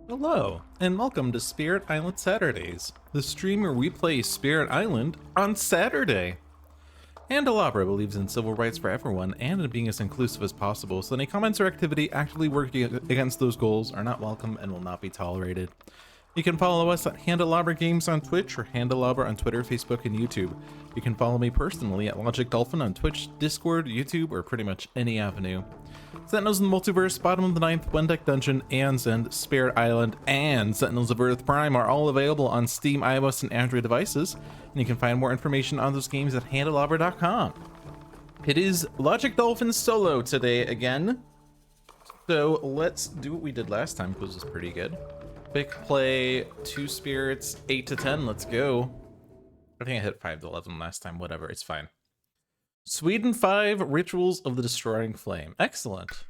Hello, and welcome to Spirit Island Saturdays, the stream where we play Spirit Island on Saturday. Handelabra believes in civil rights for everyone and in being as inclusive as possible, so any comments or activity actively working against those goals are not welcome and will not be tolerated. You can follow us at Handelabra Games on Twitch or Handelabra on Twitter, Facebook, and YouTube. You can follow me personally at Logic Dolphin on Twitch, Discord, YouTube, or pretty much any avenue. Sentinels in the Multiverse, Bottom of the Ninth, One Deck Dungeon, and Spirit Island, and Sentinels of Earth Prime are all available on Steam, iOS, and Android devices, and you can find more information on those games at handelabra.com. It is Logic Dolphin solo today again, so let's do what we did last time, because it was pretty good. Quick play, 2 spirits, 8 to 10, let's go. I think I hit 5 to 11 last time, whatever, it's fine. Sweden 5, Rituals of the Destroying Flame. Excellent.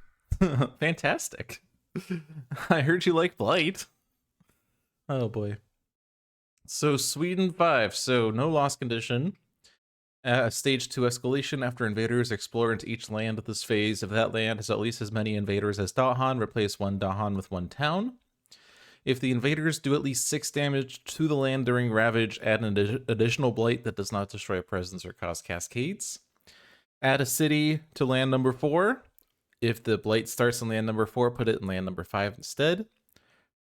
Fantastic. I heard you like Blight. Oh boy. So Sweden 5, so no loss condition. Stage 2 escalation. After invaders explore into each land of this phase, if that land has at least as many invaders as Dahan, replace one Dahan with one town. If the invaders do at least 6 damage to the land during Ravage, add an additional Blight that does not destroy a presence or cause cascades. Add a city to land number 4. If the Blight starts on land number 4, put it in land number 5 instead.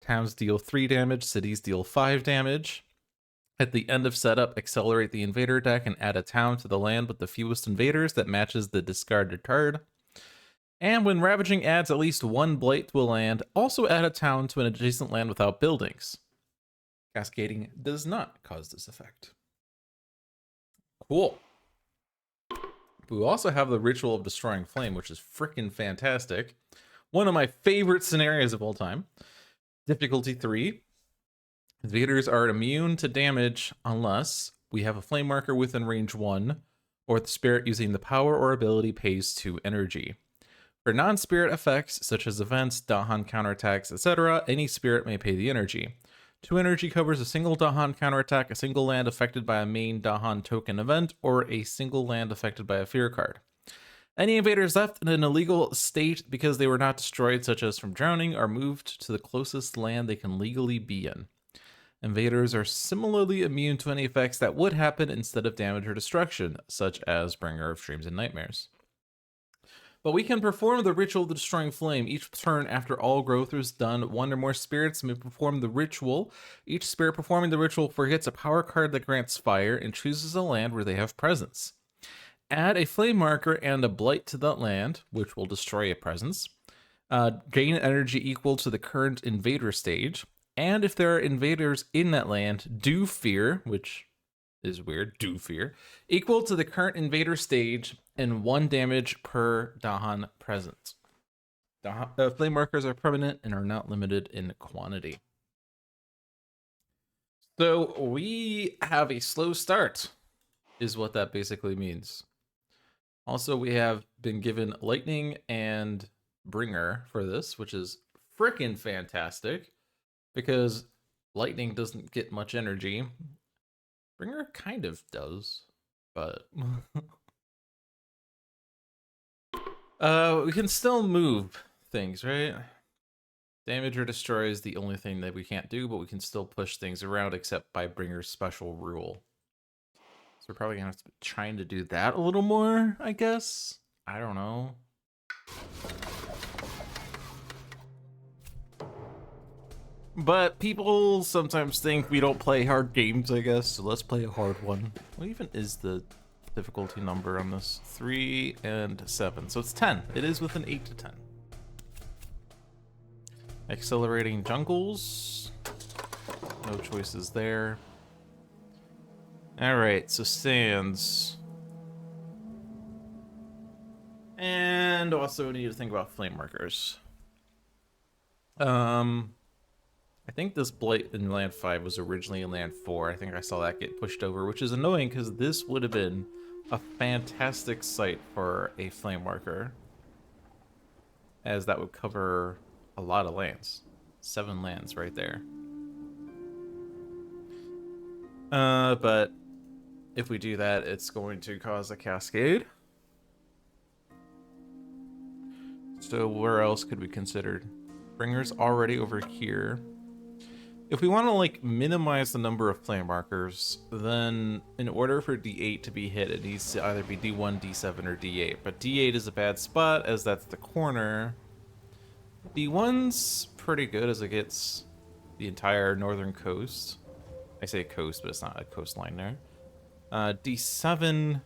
Towns deal 3 damage, cities deal 5 damage. At the end of setup, accelerate the invader deck and add a town to the land with the fewest invaders that matches the discarded card. And when Ravaging adds at least 1 Blight to a land, also add a town to an adjacent land without buildings. Cascading does not cause this effect. Cool. We also have the Ritual of Destroying Flame, which is freaking fantastic. One of my favorite scenarios of all time. Difficulty 3. Invaders are immune to damage unless we have a flame marker within range 1, or the spirit using the power or ability pays 2 energy. For non-spirit effects, such as events, Dahan counterattacks, etc., any spirit may pay the energy. 2 energy covers a single Dahan counterattack, a single land affected by a main Dahan token event, or a single land affected by a fear card. Any invaders left in an illegal state because they were not destroyed, such as from drowning, are moved to the closest land they can legally be in. Invaders are similarly immune to any effects that would happen instead of damage or destruction, such as Bringer of Dreams and Nightmares. But we can perform the Ritual of the Destroying Flame each turn after all growth is done. 1 or more spirits may perform the ritual. Each spirit performing the ritual forgets a power card that grants fire and chooses a land where they have presence. Add a flame marker and a blight to that land, which will destroy a presence. Gain energy equal to the current invader stage. And if there are invaders in that land, do fear, which is weird, do fear, equal to the current invader stage and 1 damage per Dahan present. Flame markers are permanent and are not limited in quantity. So we have a slow start, is what that basically means. Also, we have been given Lightning and Bringer for this, which is freaking fantastic, because Lightning doesn't get much energy. Bringer kind of does, but we can still move things, right? Damage or destroy is the only thing that we can't do, but we can still push things around except by Bringer's special rule. So we're probably gonna have to be trying to do that a little more, I guess. I don't know. But people sometimes think we don't play hard games, I guess, so let's play a hard one. What even is the difficulty number on this? 3 and 7, so it's 10. It is within 8 to 10. Accelerating jungles. No choices there. Alright, so sands. And also need to think about flame markers. I think this Blight in land 5 was originally in land 4. I think I saw that get pushed over, which is annoying because this would have been a fantastic site for a flame marker, as that would cover a lot of lands. 7 lands right there. But if we do that, it's going to cause a cascade. So where else could we consider? Bringer's already over here. If we want to like minimize the number of flame markers, then in order for D8 to be hit, it needs to either be D1, D7, or D8. But D8 is a bad spot as that's the corner. D1's pretty good as it gets the entire northern coast. I say coast, but it's not a coastline there. D7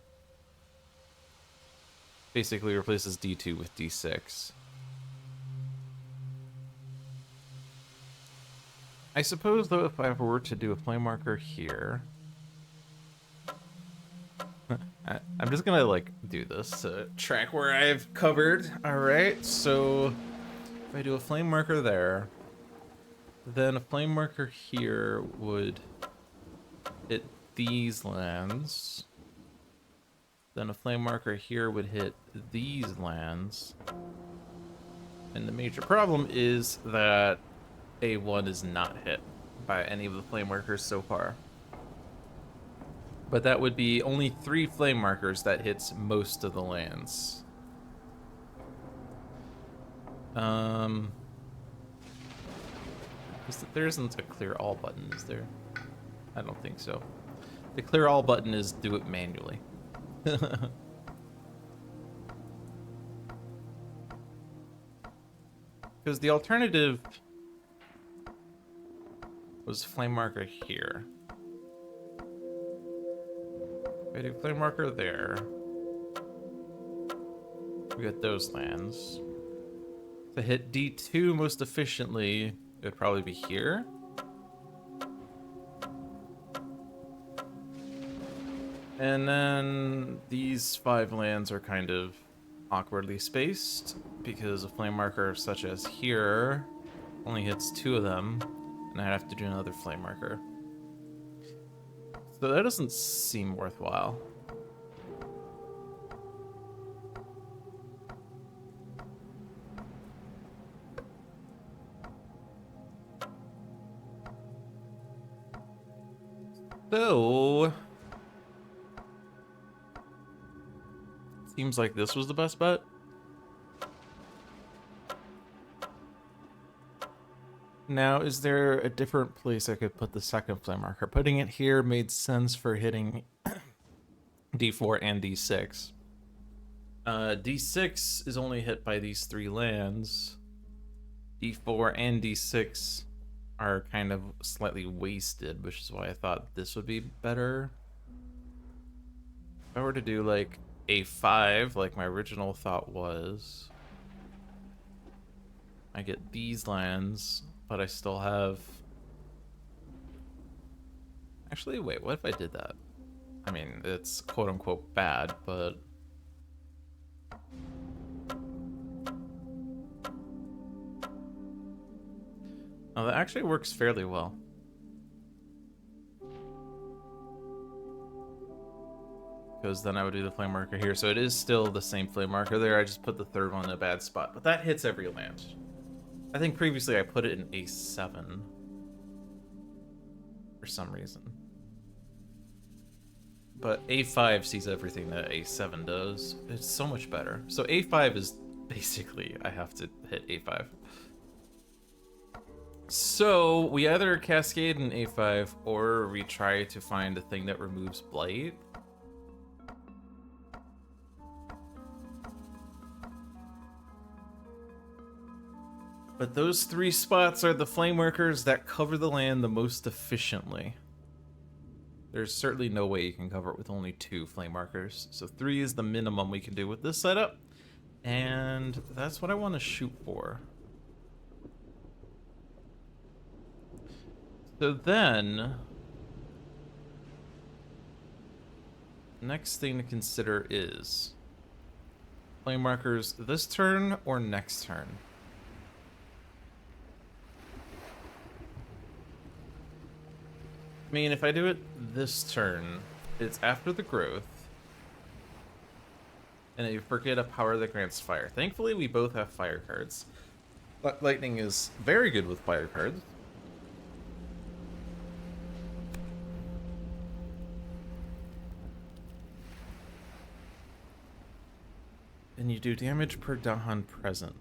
basically replaces D2 with D6. I suppose, though, if I were to do a flame marker here... I'm just gonna, like, do this to track where I've covered. Alright, so if I do a flame marker there, then a flame marker here would hit these lands. Then a flame marker here would hit these lands. And the major problem is that A1 is not hit by any of the flame markers so far. But that would be only 3 flame markers that hits most of the lands. There isn't a clear all button, is there? I don't think so. The clear all button is do it manually. Because the alternative was flame marker here. If I do flame marker there, we got those lands. To hit D2 most efficiently, it would probably be here. And then these 5 lands are kind of awkwardly spaced because a flame marker such as here only hits 2 of them, and I'd have to do another flame marker. So that doesn't seem worthwhile. So seems like this was the best bet. Now, is there a different place I could put the second flame marker? Putting it here made sense for hitting D4 and D6. D6 is only hit by these 3 lands. D4 and D6 are kind of slightly wasted, which is why I thought this would be better. If I were to do like A5, like my original thought was, I get these lands, but I still have... Actually, wait, what if I did that? I mean, it's quote-unquote bad, but... Oh, that actually works fairly well. Because then I would do the flame marker here. So it is still the same flame marker there. I just put the third one in a bad spot. But that hits every land. I think previously I put it in A7. For some reason. But A5 sees everything that A7 does. It's so much better. So A5 is basically, I have to hit A5. So we either cascade in A5 or we try to find a thing that removes blight. But those 3 spots are the flame markers that cover the land the most efficiently. There's certainly no way you can cover it with only 2 flame markers. So 3 is the minimum we can do with this setup. And that's what I want to shoot for. So then, next thing to consider is flame markers this turn or next turn. I mean, if I do it this turn, it's after the growth, and you forget a power that grants fire. Thankfully, we both have fire cards. Lightning is very good with fire cards. And you do damage per Dahan present.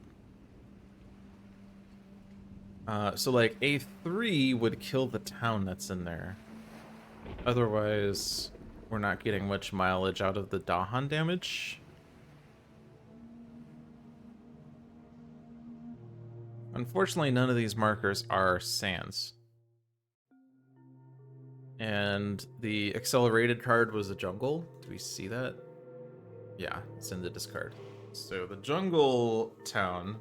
So like A3 would kill the town that's in there. Otherwise, we're not getting much mileage out of the Dahan damage. Unfortunately, none of these markers are sands. And the accelerated card was a jungle. Do we see that? Yeah, it's in the discard. So the jungle town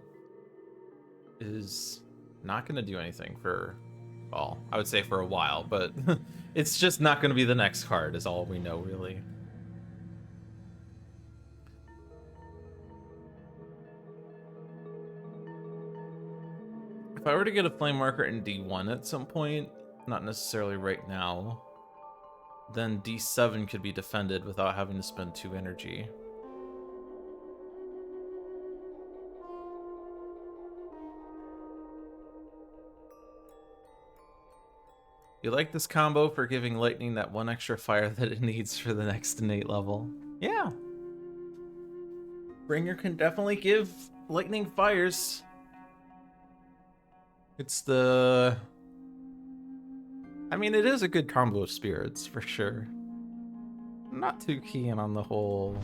is not going to do anything for, well, I would say for a while, but it's just not going to be the next card is all we know, really. If I were to get a flame marker in D1 at some point, not necessarily right now, then D7 could be defended without having to spend 2 energy. You like this combo for giving lightning that 1 extra fire that it needs for the next innate level? Yeah. Bringer can definitely give lightning fires. It's the... I mean, it is a good combo of spirits, for sure. I'm not too keen on the whole...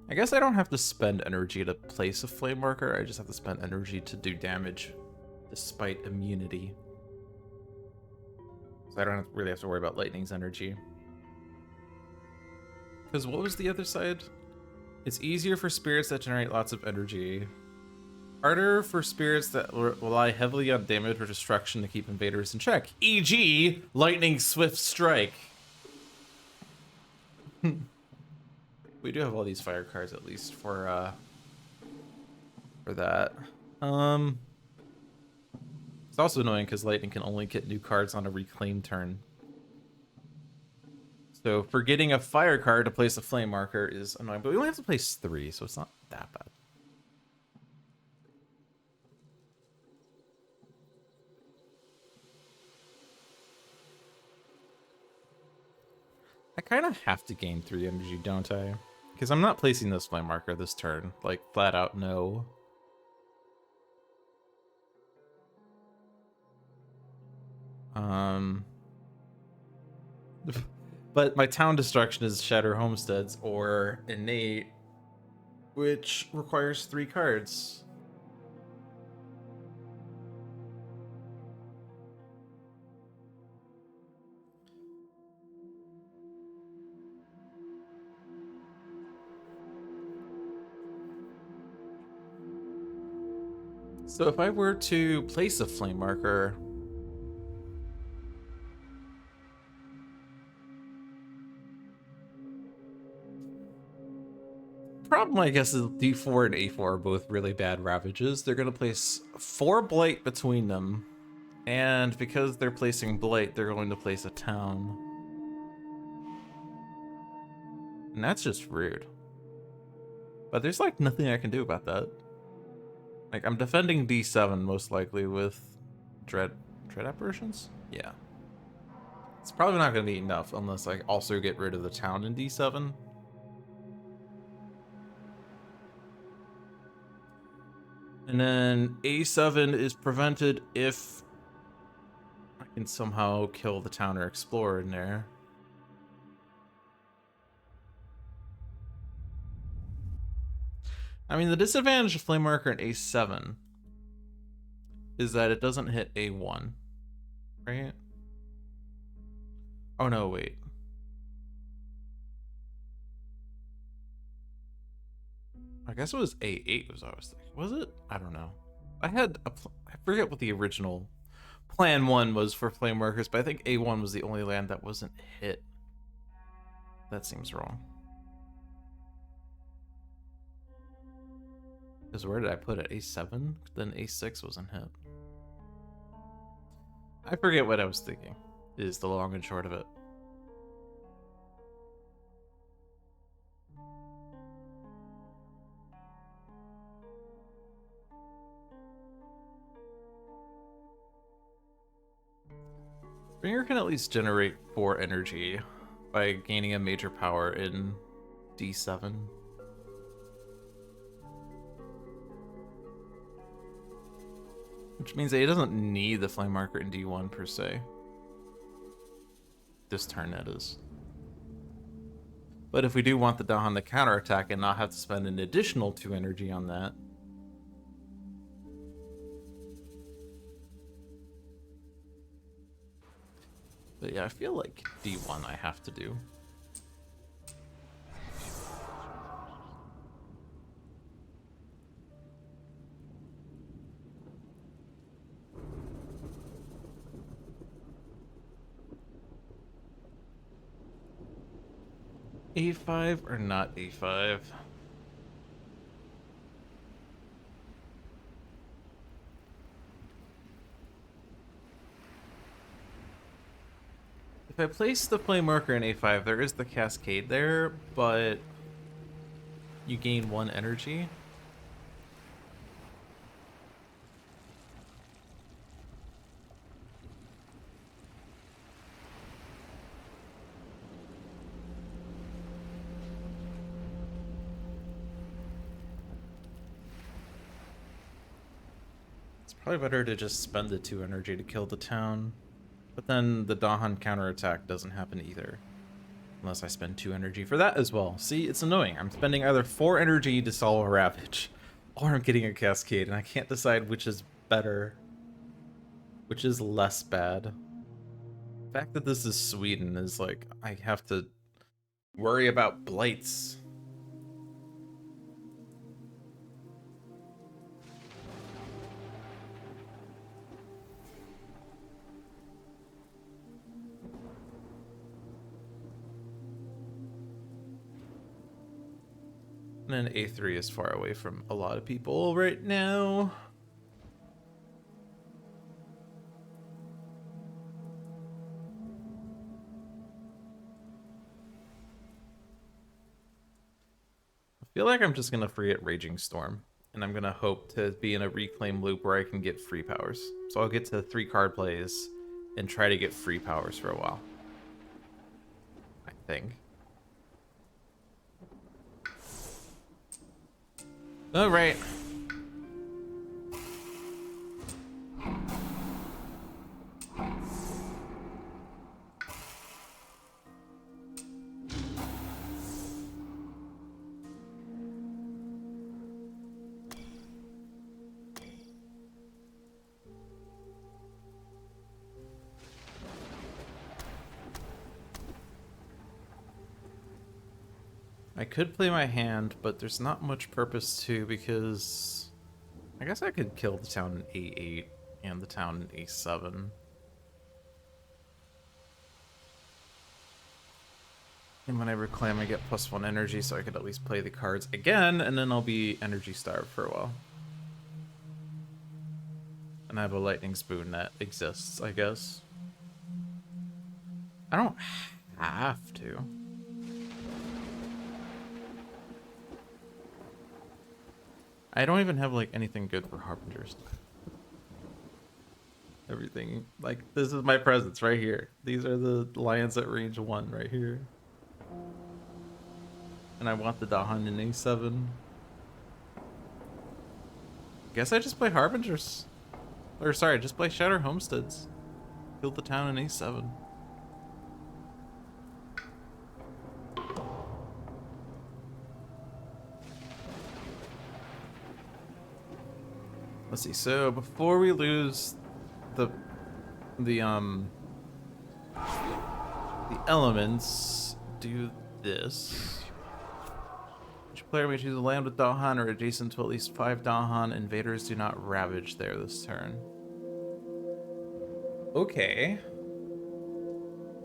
I guess I don't have to spend energy to place a flame marker, I just have to spend energy to do damage, despite immunity. So I don't really have to worry about lightning's energy. Because what was the other side? It's easier for spirits that generate lots of energy. Harder for spirits that rely heavily on damage or destruction to keep invaders in check. E.g., lightning swift strike. We do have all these fire cards at least for that. It's also annoying because lightning can only get new cards on a reclaim turn. So for getting a fire card to place a flame marker is annoying, but we only have to place 3, so it's not that bad. I kind of have to gain 3 energy, don't I? Because I'm not placing this flame marker this turn. Like, flat out no. But my town destruction is Shatter Homesteads or Innate, which requires 3 cards. So if I were to place a flame marker, problem I guess is D4 and A4 are both really bad ravages. They're gonna place 4 blight between them, and because they're placing blight, they're going to place a town. And that's just rude. But there's like nothing I can do about that. Like, I'm defending D7 most likely with Dread Apparitions? Yeah. It's probably not going to be enough unless I also get rid of the town in D7. And then A7 is prevented if I can somehow kill the town or explorer in there. I mean, the disadvantage of Flame Marker in A7 is that it doesn't hit A1, right? Oh no, wait. I guess it was A8 was what I was thinking. Was it? I don't know. I forget what the original plan 1 was for Flame Markers, but I think A1 was the only land that wasn't hit. That seems wrong. Because where did I put it? A7? Then A6 wasn't hit. I forget what I was thinking, is the long and short of it. Bringer can at least generate 4 energy by gaining a major power in D7. Which means that he doesn't need the flame marker in D1 per se. This turn, that is. But if we do want the Dahan to counterattack and not have to spend an additional 2 energy on that. But yeah, I feel like D1 I have to do. A5 or not A5? If I place the flame marker in A5, there is the cascade there, but you gain 1 energy. It's probably better to just spend the 2 energy to kill the town. But then the Dahan counterattack doesn't happen either. Unless I spend 2 energy for that as well. See, it's annoying. I'm spending either 4 energy to solve a Ravage, or I'm getting a Cascade, and I can't decide which is better. Which is less bad. The fact that this is Sweden is like, I have to worry about blights. And then A3 is far away from a lot of people right now. I feel like I'm just gonna free it Raging Storm, and I'm gonna hope to be in a reclaim loop where I can get free powers. So I'll get to 3 card plays and try to get free powers for a while. I think. All right. I could play my hand, but there's not much purpose to, because I guess I could kill the town in A8 and the town in A7. And when I reclaim, I get +1 energy, so I could at least play the cards again, and then I'll be energy starved for a while. And I have a lightning spoon that exists, I guess. I don't have to. I don't even have like anything good for Harbingers. Everything, like, this is my presence right here. These are the lions at range 1 right here. And I want the Dahan in A7. Guess I just play Harbingers. Or sorry, just play Shatter Homesteads. Kill the town in A7. Let's see, so before we lose the elements, do this. Each player may choose a land with Dahan or adjacent to at least 5 Dahan. Invaders do not ravage there this turn. Okay.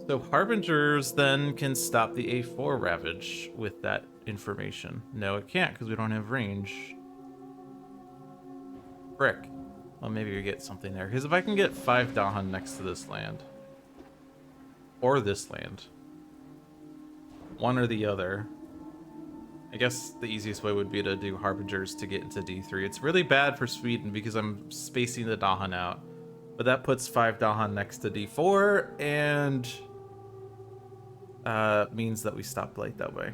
So Harbingers then can stop the A4 ravage with that information. No, it can't because we don't have range. Frick. Well, maybe we get something there. Because if I can get 5 Dahan next to this land, or this land, one or the other, I guess the easiest way would be to do Harbingers to get into D3. It's really bad for Sweden because I'm spacing the Dahan out. But that puts 5 Dahan next to D4 and means that we stop Blight that way.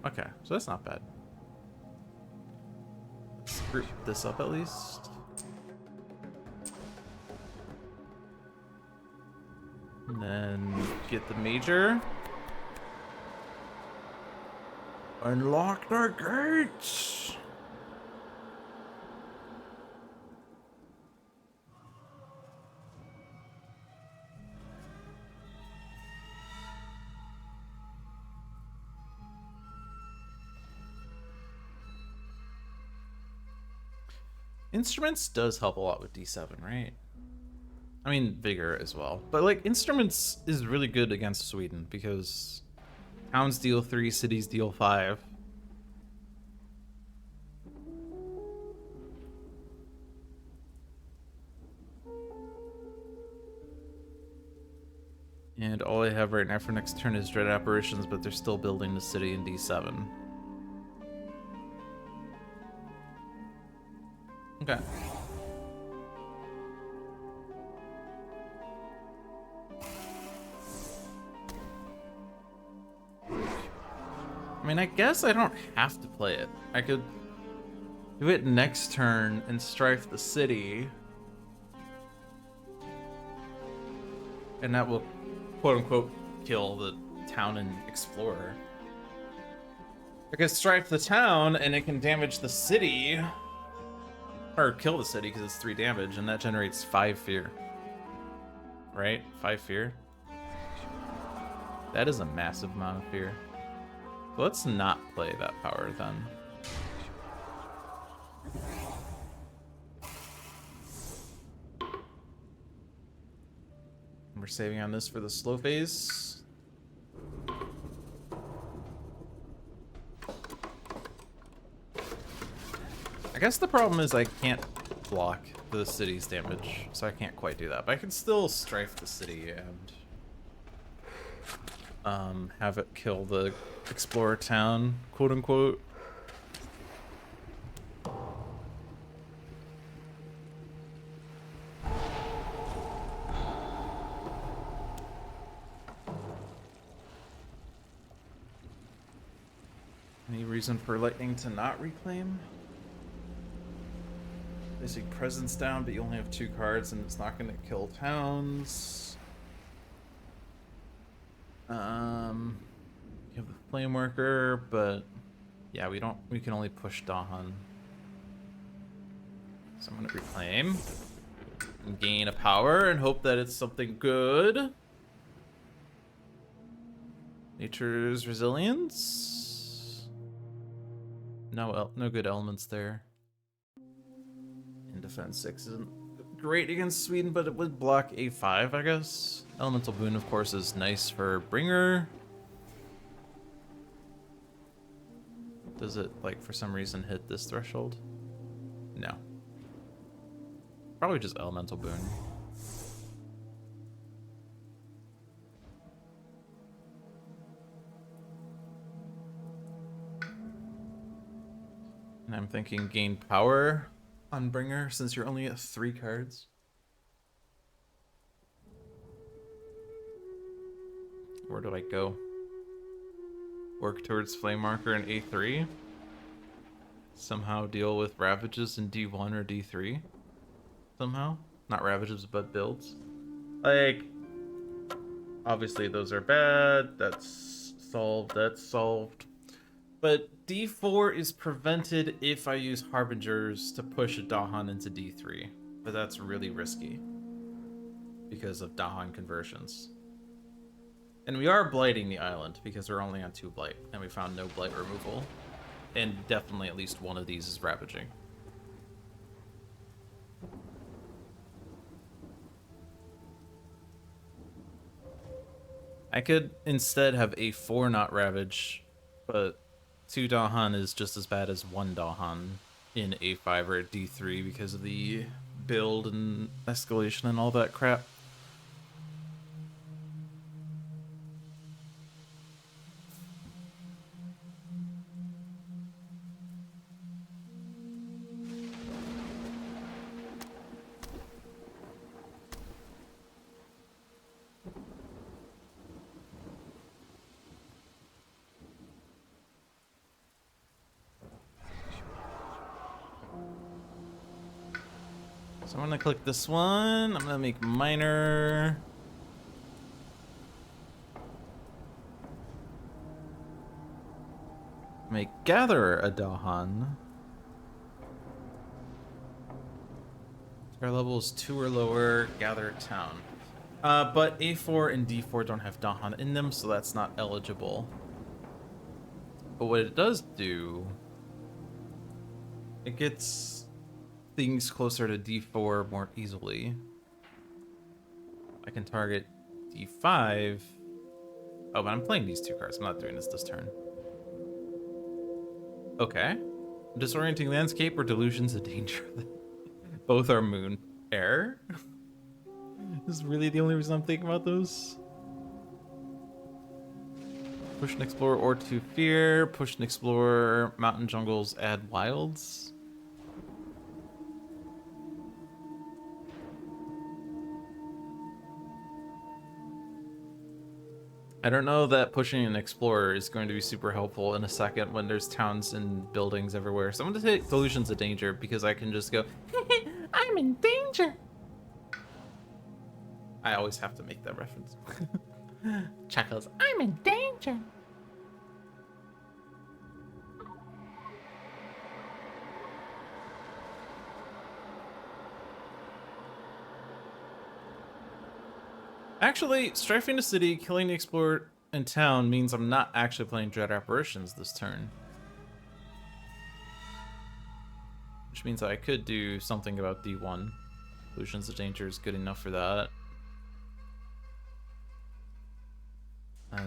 Okay, so that's not bad. Let's group this up at least. then get the major. Unlock the gates! Instruments does help a lot with D7, right? I mean, Vigor as well. But, like, Instruments is really good against Sweden because towns deal 3, cities deal 5. And all I have right now for next turn is Dread Apparitions, but they're still building the city in D7. Okay. I mean, I guess I don't have to play it. I could do it next turn and strife the city. And that will, quote-unquote, kill the town and explorer. I could strife the town and it can damage the city. Or kill the city because it's 3 damage, and that generates 5 fear. Right? 5 fear? That is a massive amount of fear. So let's not play that power then. We're saving on this for the slow phase. I guess the problem is I can't block the city's damage, so I can't quite do that. But I can still strife the city and have it kill the explorer town, quote unquote. Any reason for lightning to not reclaim? Basic presence down, but you only have 2 cards and it's not going to kill towns. You have the flame worker, but yeah, we can only push Dahan. So I'm gonna reclaim and gain a power and hope that it's something good. Nature's resilience. No good elements there. And defense 6 isn't great against Sweden, but it would block A5, I guess. Elemental boon, of course, is nice for bringer. Does it, like, for some reason hit this threshold? No. Probably just elemental boon. And I'm thinking gain power on bringer since you're only at 3 cards. Where do I go? Work towards flame marker in A3. Somehow deal with ravages in D1 or D3. Somehow. Not ravages, but builds. Like, obviously those are bad. That's solved. That's solved. But D4 is prevented if I use Harbingers to push a Dahan into D3. But that's really risky because of Dahan conversions. And we are blighting the island because we're only on 2 blight, and we found no blight removal. And definitely at least one of these is ravaging. I could instead have A4 not ravage, but 2 Dahan is just as bad as 1 Dahan in A5 or D3 because of the build and escalation and all that crap. So I'm gonna click this one. I'm gonna make minor. Make Gatherer a Dahan. Our levels 2 or lower, Gather Town. But A4 and D4 don't have Dahan in them, so that's not eligible. But what it does do, it gets things closer to D4 more easily. I can target D5. Oh, but I'm playing these two cards. I'm not doing this turn. Okay. Disorienting Landscape or Delusions of Danger. Both are moon. Error? This is really the only reason I'm thinking about those. Push and Explore or to Fear. Push and Explore Mountain Jungles, add Wilds. I don't know that pushing an Explorer is going to be super helpful in a second when there's towns and buildings everywhere. So I'm going to take Delusions of Danger because I can just go, I'm in danger. I always have to make that reference. Chuckles, I'm in danger. Actually, strafing the city, killing the explorer in town means I'm not actually playing Dread Apparitions this turn. Which means I could do something about D1. Illusions of Danger is good enough for that.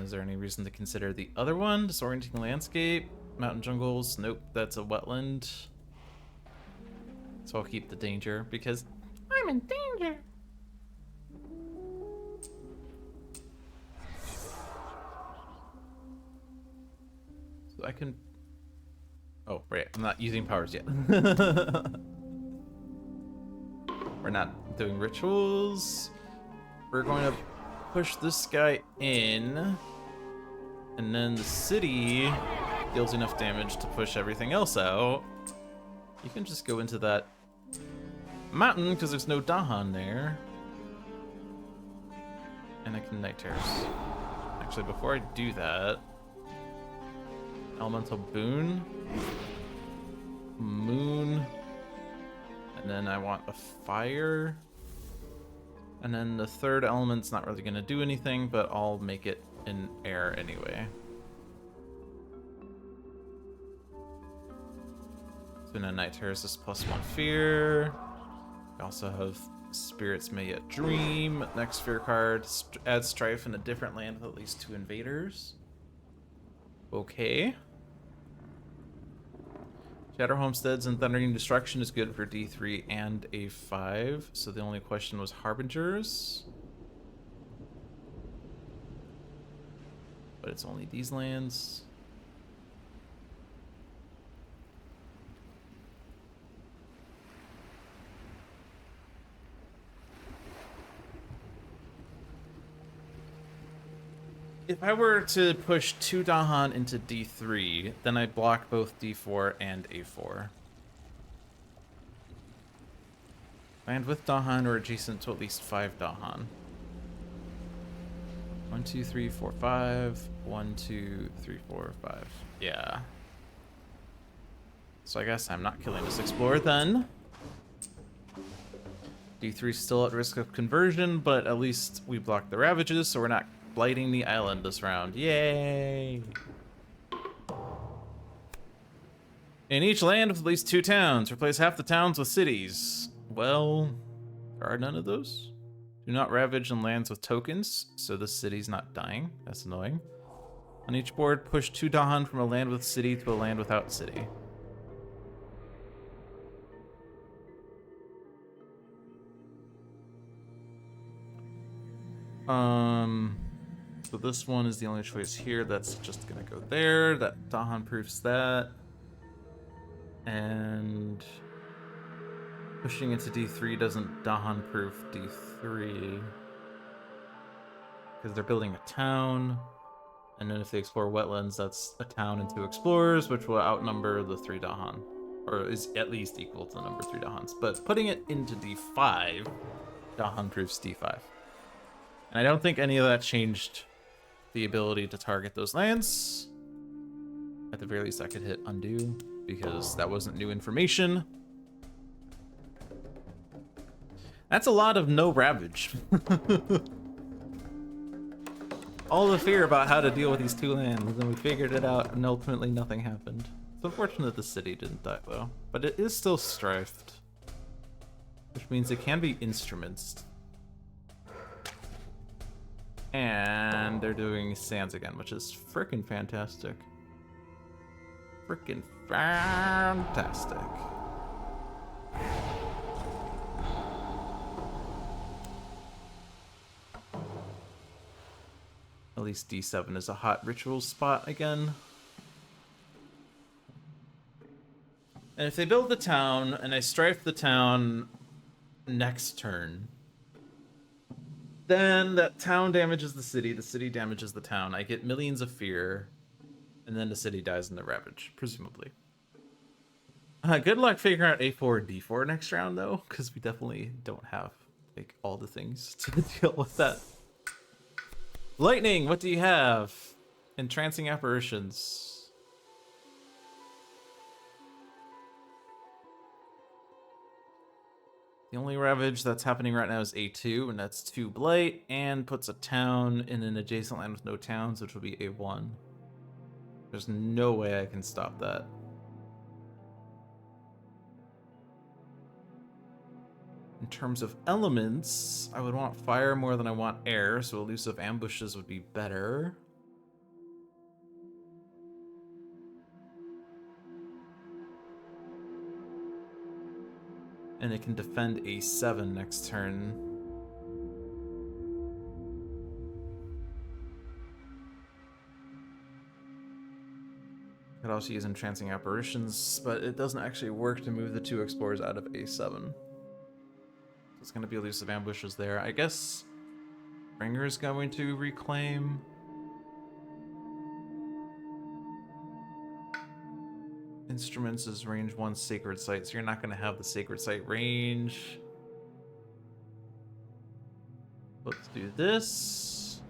Is there any reason to consider the other one? Disorienting Landscape? Mountain Jungles? Nope, that's a wetland. So I'll keep the danger because I'm in danger. So I can... Oh, right, I'm not using powers yet. We're not doing rituals. We're going to push this guy in. And then the city deals enough damage to push everything else out. You can just go into that mountain because there's no Dahan there. And I can Night Terrace. Actually, before I do that, Elemental Boon, Moon, and then I want a Fire. And then the third element's not really going to do anything, but I'll make it in air anyway. So in a Night Terrace is +1 fear. We also have Spirits May Yet Dream. Next fear card, add Strife in a different land with at least 2 invaders. Okay. Shatter Homesteads and Thundering Destruction is good for D3 and A5. So the only question was Harbingers. But it's only these lands. If I were to push 2 Dahan into D3, then I block both D4 and A4. Land with Dahan or adjacent to at least 5 Dahan. 1, 2, 3, 4, 5. 1, 2, 3, 4, 5. Yeah. So I guess I'm not killing this explorer then. D3 is still at risk of conversion, but at least we block the ravages, so we're not blighting the island this round. Yay! In each land with at least 2 towns, replace half the towns with cities. Well, there are none of those. Do not ravage in lands with tokens, so the city's not dying. That's annoying. On each board, push 2 Dahan from a land with city to a land without city. So this one is the only choice here. That's just gonna go there. That Dahan proofs that. And pushing into D3 doesn't Dahan proof D3. Because they're building a town. And then if they explore wetlands, that's a town and 2 explorers, which will outnumber the 3 Dahan. Or is at least equal to the number 3 Dahans. But putting it into D5, Dahan proofs D5. And I don't think any of that changed the ability to target those lands. At the very least, I could hit undo because that wasn't new information. That's a lot of no ravage. All the fear about how to deal with these two lands, and we figured it out, and ultimately nothing happened. It's unfortunate the city didn't die, though. But it is still strifed. Which means it can be instruments. And they're doing sands again, which is frickin' fantastic. Frickin' fantastic. At least D7 is a hot ritual spot again. And if they build the town, and I strife the town next turn, then that town damages the city damages the town. I get millions of fear, and then the city dies in the ravage, presumably. Good luck figuring out A4 and D4 next round, though, because we definitely don't have like all the things to deal with that. Lightning, what do you have? Entrancing apparitions. The only ravage that's happening right now is A2, and that's 2 blight, and puts a town in an adjacent land with no towns, which will be A1. There's no way I can stop that. In terms of elements, I would want fire more than I want air, so elusive ambushes would be better. And it can defend A7 next turn. Could also use entrancing apparitions, but it doesn't actually work to move the 2 explorers out of A7. It's going to be elusive ambushes there. I guess Ringer's going to reclaim. Instruments is range 1 sacred site, so you're not going to have the sacred site range. Let's do this.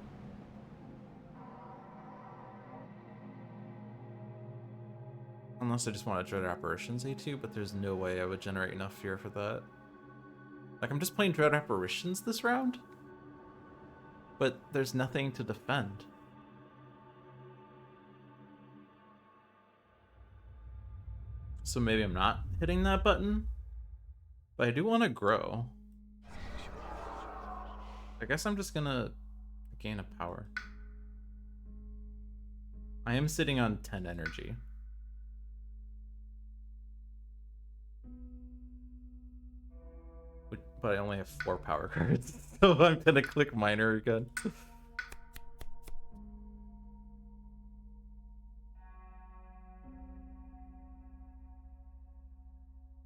Unless I just want to dread apparitions A2, but there's no way I would generate enough fear for that. Like, I'm just playing Dread Apparitions this round, but there's nothing to defend. So maybe I'm not hitting that button, but I do want to grow. I guess I'm just gonna gain a power. I am sitting on 10 energy. But I only have 4 power cards, so I'm gonna click minor again.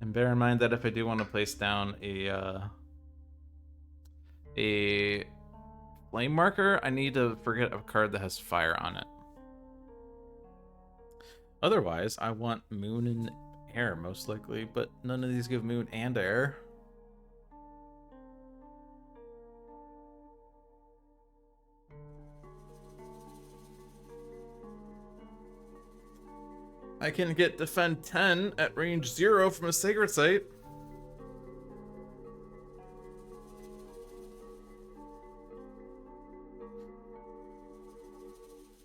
And bear in mind that if I do want to place down a flame marker, I need to forget a card that has fire on it. Otherwise, I want moon and air most likely, but none of these give moon and air. I can get defend 10 at range 0 from a sacred site.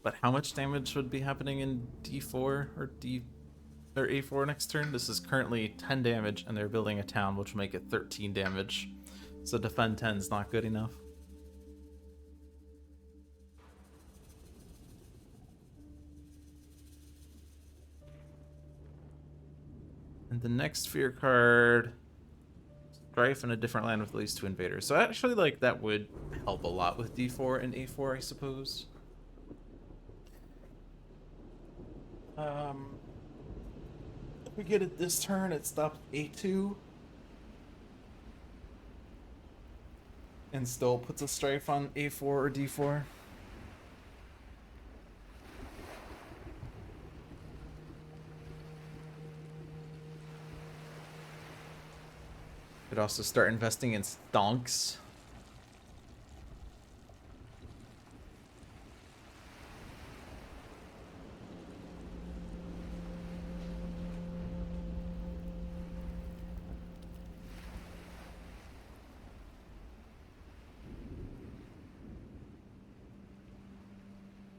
But how much damage would be happening in D4 or A4 next turn? This is currently 10 damage, and they're building a town, which will make it 13 damage. So defend 10 is not good enough. And the next fear card, strife in a different land with at least 2 invaders. So actually, like, that would help a lot with D4 and A4, I suppose. If we get it this turn, it stops A2. And still puts a strife on A4 or D4. Could also start investing in stonks.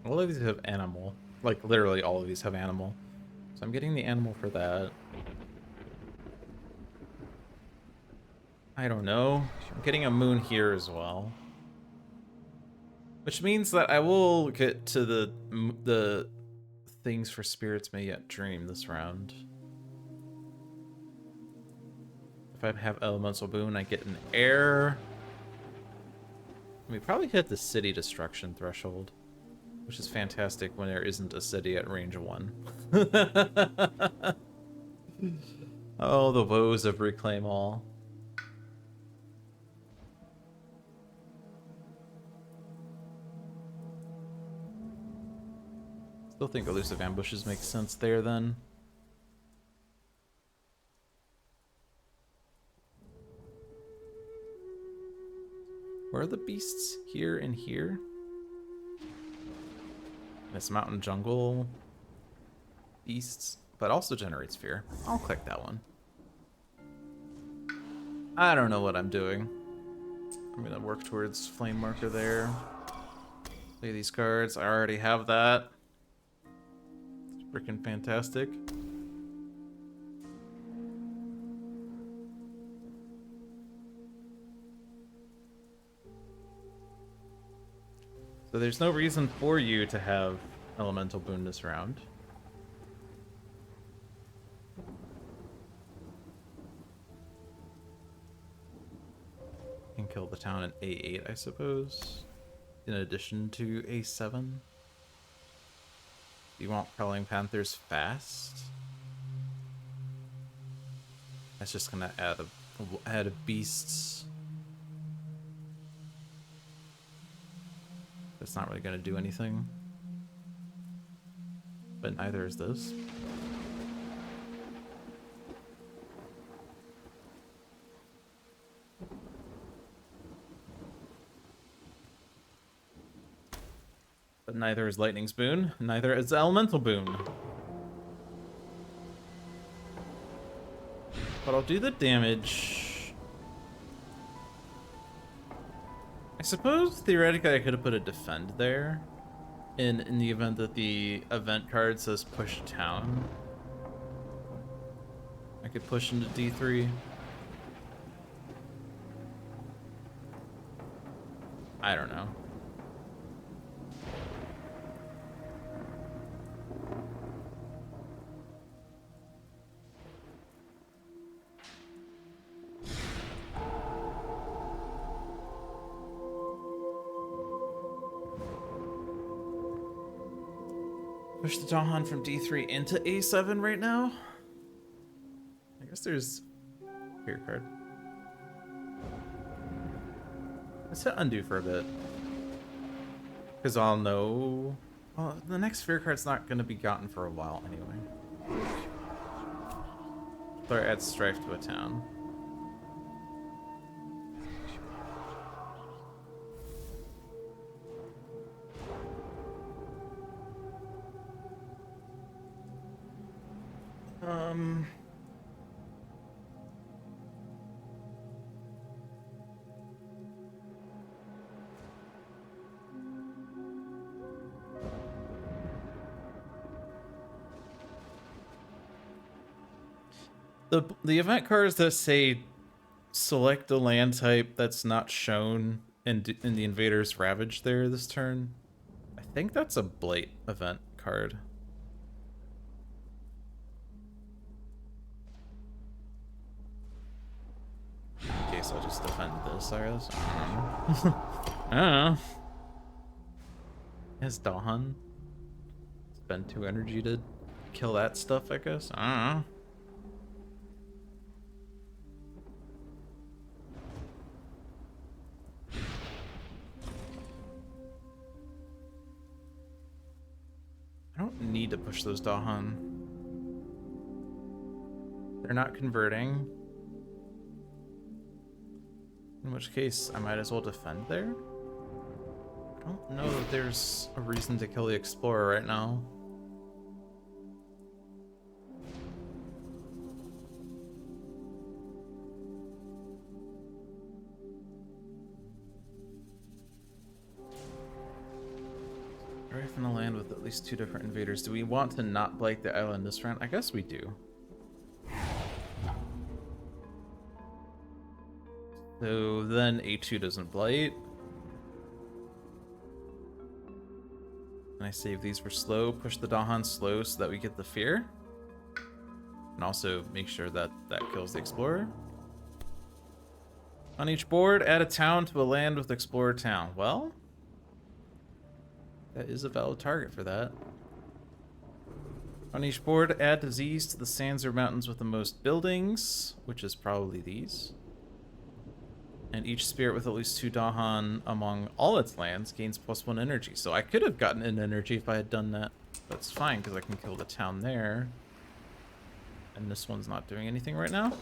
All of these have animal. Like, literally all of these have animal. So I'm getting the animal for that. I don't know. I'm getting a moon here as well. Which means that I will get to the things for spirits may yet dream this round. If I have elemental boon, I get an air. We probably hit the city destruction threshold, which is fantastic when there isn't a city at range 1. Oh, the woes of Reclaim All. Still think elusive ambushes make sense there then. Where are the beasts? Here and here? This mountain jungle beasts, but also generates fear. I'll click that one. I don't know what I'm doing. I'm gonna work towards flame marker there. Play these cards. I already have that. It's freaking fantastic. So there's no reason for you to have elemental boon this round. Can kill the town at A8, I suppose. In addition to A7. You want Prowling Panthers fast? That's just gonna add a beasts. It's not really going to do anything. But neither is this. But neither is Lightning's Boon, neither is Elemental Boon. But I'll do the damage. I suppose theoretically I could have put a defend there in the event that the event card says push town. I could push into D3. I don't know. Push the Dahan from D3 into A7 right now? I guess there's here card. Let's hit undo for a bit. Because I'll know... Well, the next fear card's not going to be gotten for a while anyway. Or add strife to a town. The event cards that say select a land type that's not shown in the Invader's Ravage there this turn. I think that's a Blight event card. In case I'll just defend this, I guess. I don't know. Has Dahan spend 2 energy to kill that stuff, I guess? I don't know. I don't need to push those Dahan. They're not converting. In which case, I might as well defend there. I don't know that there's a reason to kill the Explorer right now. defend a land with at least 2 different invaders. Do we want to not blight the island this round? I guess we do. So then A2 doesn't blight. And I save these for slow. Push the Dahan slow so that we get the fear. And also make sure that that kills the explorer. On each board, add a town to a land with explorer town. Well, that is a valid target for that. On each board, add disease to the sands or mountains with the most buildings, which is probably these. And each spirit with at least 2 Dahan among all its lands gains +1 energy. So I could have gotten an energy if I had done that. But it's fine, because I can kill the town there. And this one's not doing anything right now.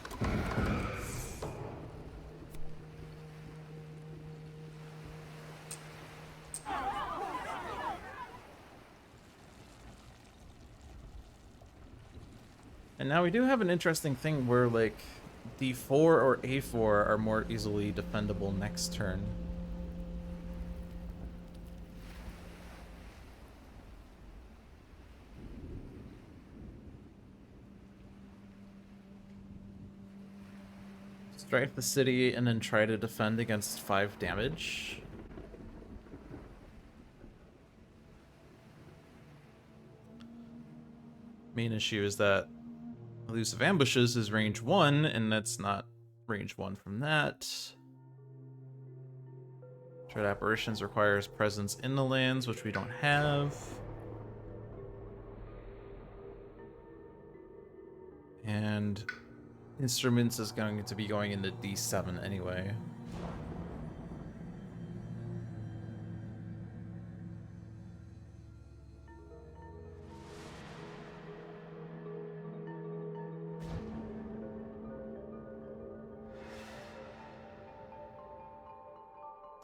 And now we do have an interesting thing where, like, D4 or A4 are more easily defendable next turn. Strike the city and then try to defend against 5 damage. Main issue is that Elusive Ambushes is range 1, and that's not range 1 from that. Dread Apparitions requires presence in the lands, which we don't have. And Instruments is going to be going into D7 anyway.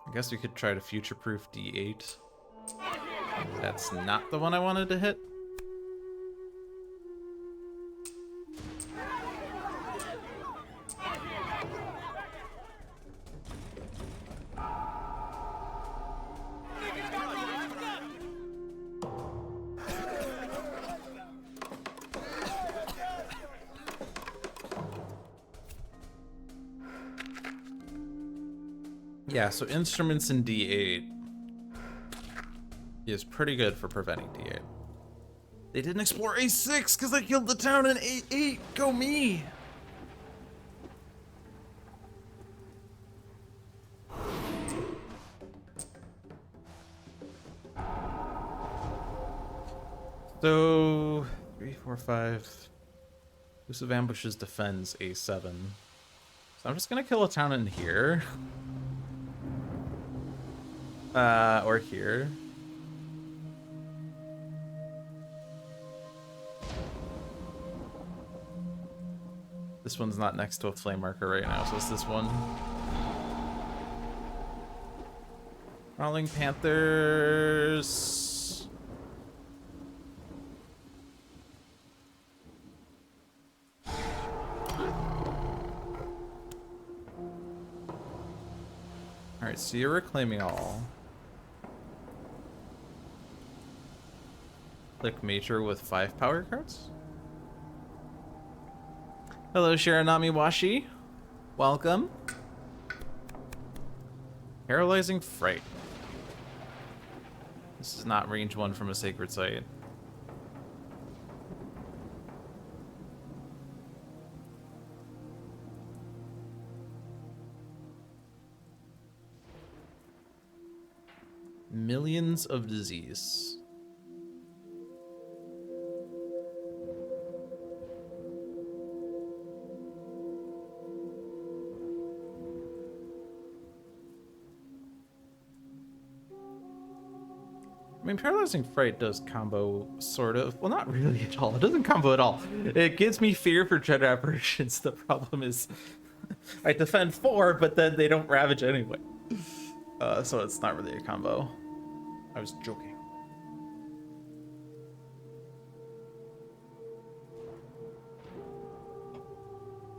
I guess we could try to future-proof D8. That's not the one I wanted to hit. Yeah, so Instruments in D8 is pretty good for preventing D8. They didn't explore A6 because I killed the town in A8. Go me! So 3, 4, 5. Elusive Ambushes defends A7. So I'm just gonna kill a town in here. Or here. This one's not next to a flame marker right now, so it's this one. Prowling Panthers. Alright, so you're reclaiming all. Click Major with 5 power cards. Hello, Shiranami Washi. Welcome. Paralyzing Fright. This is not range 1 from a sacred site. Millions of disease. I mean, Paralyzing Fright does combo, sort of. Well, not really at all. It doesn't combo at all. It gives me fear for Dread Apparitions. The problem is I defend 4, but then they don't ravage anyway. So it's not really a combo. I was joking.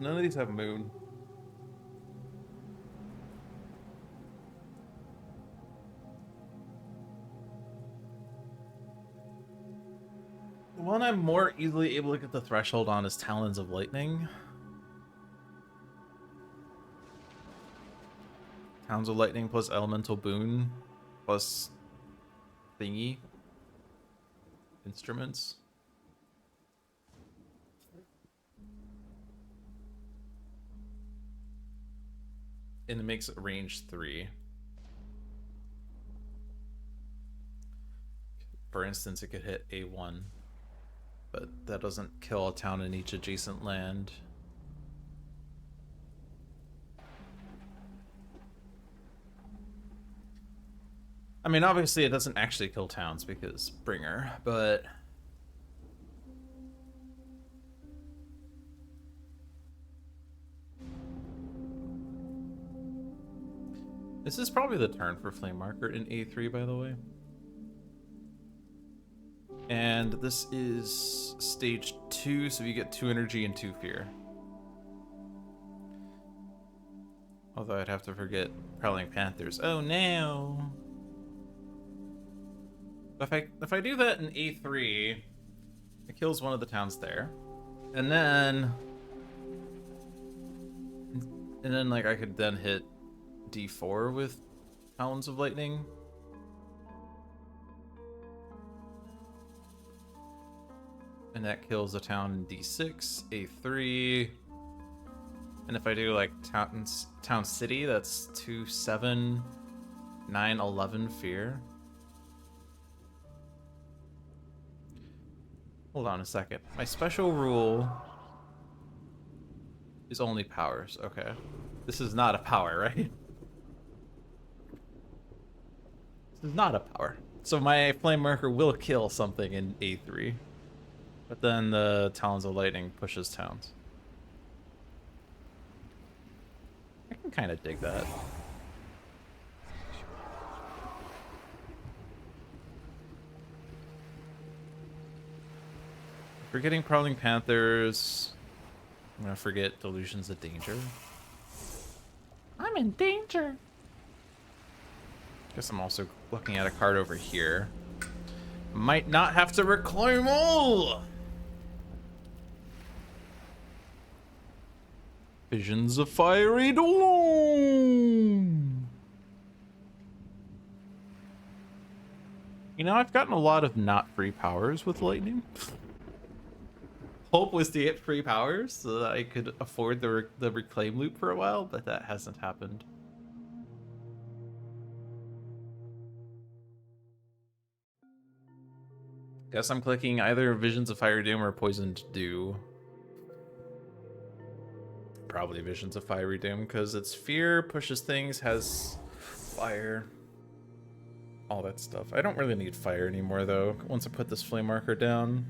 None of these have moon. one I'm more easily able to get the threshold on is Talons of Lightning. Talons of Lightning plus Elemental Boon plus thingy instruments. And it makes it range 3. For instance, it could hit A1, but that doesn't kill a town in each adjacent land. I mean, obviously it doesn't actually kill towns because Bringer, but... This is probably the turn for Flame Marker in A3, by the way. And this is stage 2, so you get 2 energy and 2 fear. Although I'd have to forget Prowling Panthers. Oh no! If I do that in A3, it kills one of the towns there. And then like I could then hit D4 with Talons of Lightning. And that kills a town in D6, A3. And if I do like Town City, that's 2, 7, 9, 11 fear. Hold on a second. My special rule is only powers. Okay. This is not a power, right? This is not a power. So my Flame Marker will kill something in A3. But then the Talons of Lightning pushes towns. I can kind of dig that. Forgetting Prowling Panthers. I'm gonna forget Delusions of Danger. I'm in danger. Guess I'm also looking at a card over here. Might not have to reclaim all. Visions of Fiery Dawn. You know, I've gotten a lot of not free powers with lightning. Hope was to get free powers so that I could afford the reclaim loop for a while, but that hasn't happened. Guess I'm clicking either Visions of Fire Doom or Poisoned Dew. Probably Visions of Fiery Doom, because it's fear, pushes things, has fire, all that stuff. I don't really need fire anymore, though, once I put this Flame Marker down.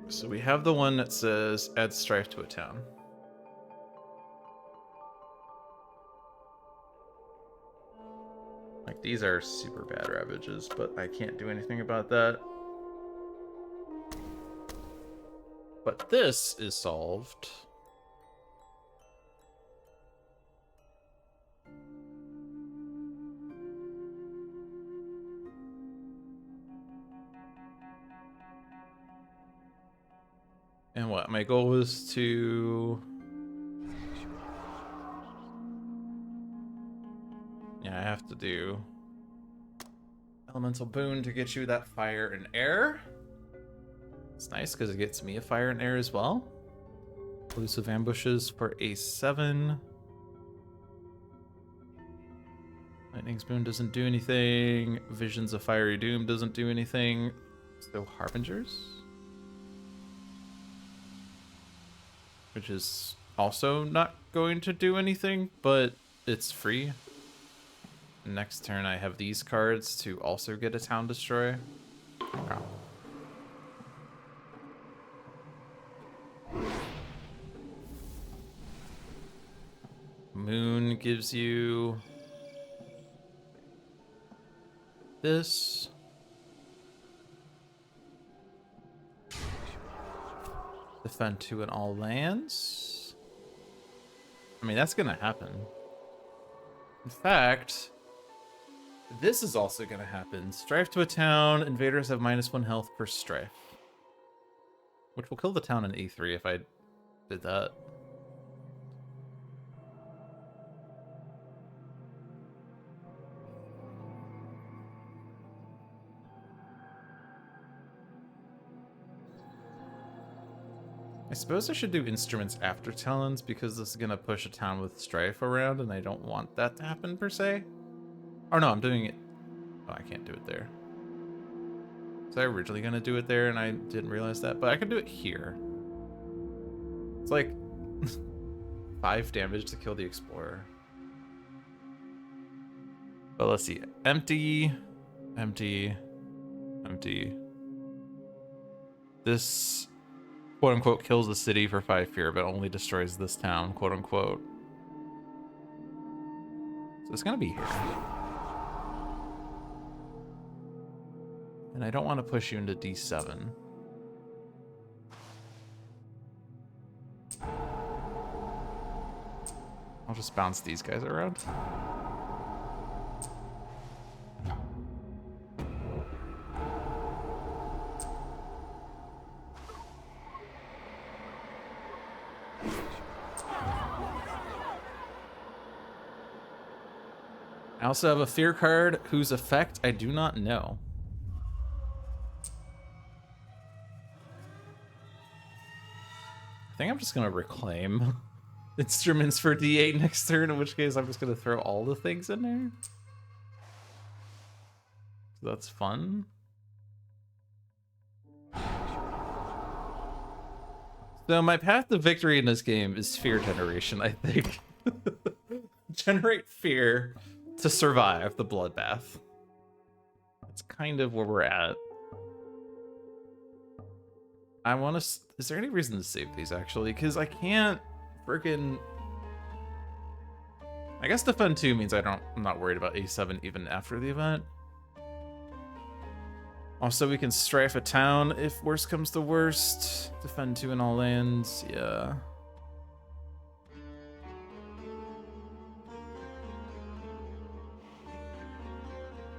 So we have the one that says, add strife to a town. Like, these are super bad ravages, but I can't do anything about that. But this is solved. And what? My goal was to... Yeah, I have to do Elemental Boon to get you that fire and air. It's nice because it gets me a fire and air as well. Elusive Ambushes for A7. Lightning's Boon doesn't do anything. Visions of Fiery Doom doesn't do anything. So Harbingers, which is also not going to do anything, but it's free. Next turn I have these cards to also get a Town Destroy. Wow. Moon gives you this. Defend 2 in all lands. I mean, that's gonna happen. In fact, this is also going to happen. Strife to a town. Invaders have -1 health per strife. Which will kill the town in A3 if I did that. I suppose I should do instruments after talons because this is going to push a town with strife around and I don't want that to happen per se. Oh no, I'm doing it. Oh, I can't do it there. Was I originally going to do it there and I didn't realize that? But I could do it here. It's like 5 damage to kill the explorer. But let's see. Empty. Empty. Empty. This, quote unquote, kills the city for 5 fear, but only destroys this town, quote unquote. So it's going to be here. And I don't want to push you into D7. I'll just bounce these guys around. I also have a fear card whose effect I do not know. I think I'm just gonna reclaim instruments for D8 next turn, in which case I'm just gonna throw all the things in there. So that's fun. So my path to victory in this game is fear generation, I think. Generate fear to survive the bloodbath. That's kind of where we're at. I want to... Is there any reason to save these, actually? Because I can't freaking... I guess defend 2 means I'm not worried about A7 even after the event. Also, we can strife a town if worst comes to worst. Defend 2 in all lands, yeah.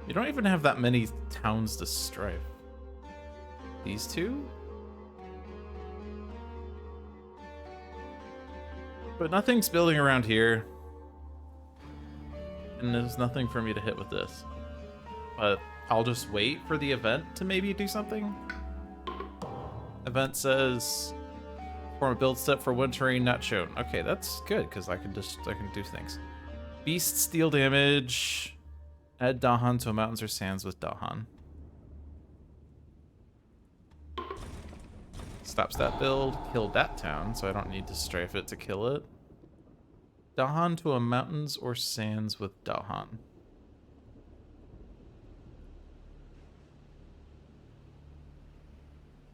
You don't even have that many towns to strife. These 2? But nothing's building around here. And there's nothing for me to hit with this. But I'll just wait for the event to maybe do something. Event says form a build step for one terrain not shown. Okay, that's good because I can do things. Beast steal damage. Add Dahan to mountains or sands with Dahan. Stops that build. Killed that town, so I don't need to strafe it to kill it. Dahan to a mountains or sands with Dahan.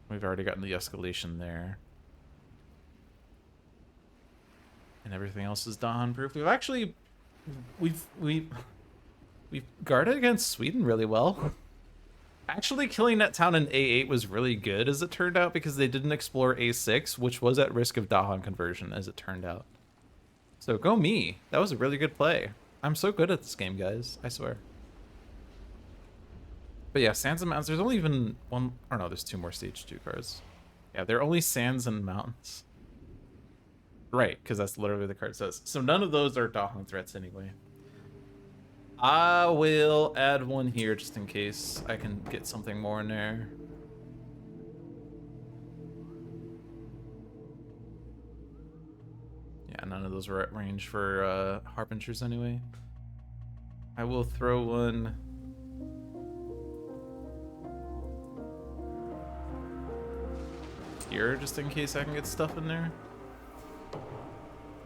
We've already gotten the escalation there. And everything else is Dahan proof. We've actually... We've guarded against Sweden really well. Actually, killing that town in A8 was really good, as it turned out, because they didn't explore A6, which was at risk of Dahan conversion, as it turned out. So go me. That was a really good play. I'm so good at this game, guys. I swear. But yeah, Sands and Mountains. There's only even one... Oh no, there's 2 more Stage 2 cards. Yeah, there are only Sands and Mountains. Right, because that's literally what the card says. So none of those are Dahan threats anyway. I will add 1 here just in case I can get something more in there. Yeah, none of those were at range for Harbingers anyway. I will throw 1. Here just in case I can get stuff in there.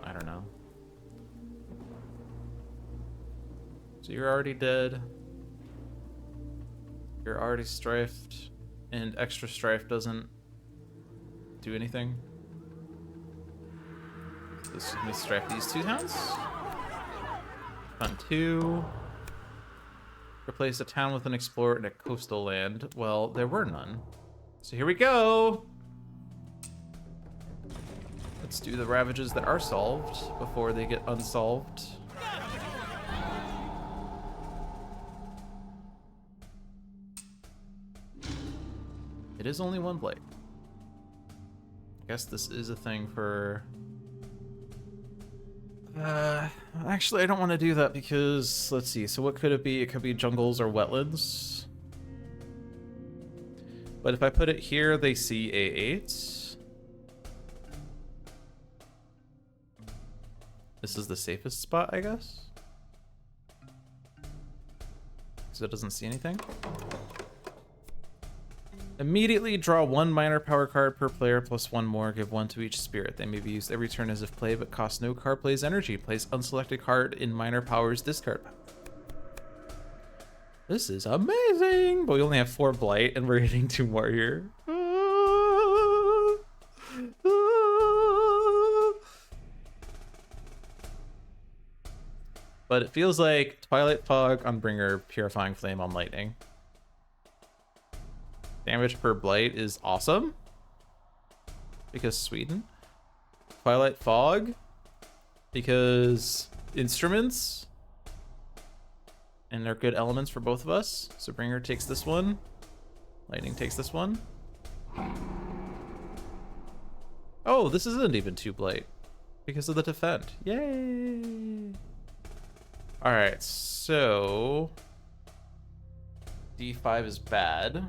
I don't know. So you're already dead. You're already strifed, and extra strife doesn't do anything. So this is gonna strife these 2 towns. Fun 2. Replace a town with an explorer in a coastal land. Well, there were none. So here we go. Let's do the ravages that are solved before they get unsolved. It is only one blade. I guess this is a thing for... actually, I don't want to do that because, let's see, so what could it be? It could be jungles or wetlands. But if I put it here, they see A8. This is the safest spot, I guess. So it doesn't see anything. Immediately draw 1 minor power card per player plus 1 more. Give 1 to each spirit. They may be used every turn as if play, but cost no card plays energy. Place unselected card in minor powers discard. This is amazing! But we only have 4 blight and we're getting 2 more here. But it feels like Twilight Fog on Bringer, Purifying Flame on Lightning. Damage per blight is awesome. Because Sweden. Twilight Fog. Because instruments. And they're good elements for both of us. So Bringer takes this one. Lightning takes this one. Oh, this isn't even 2 blight. Because of the defend. Yay! Alright, so... D5 is bad.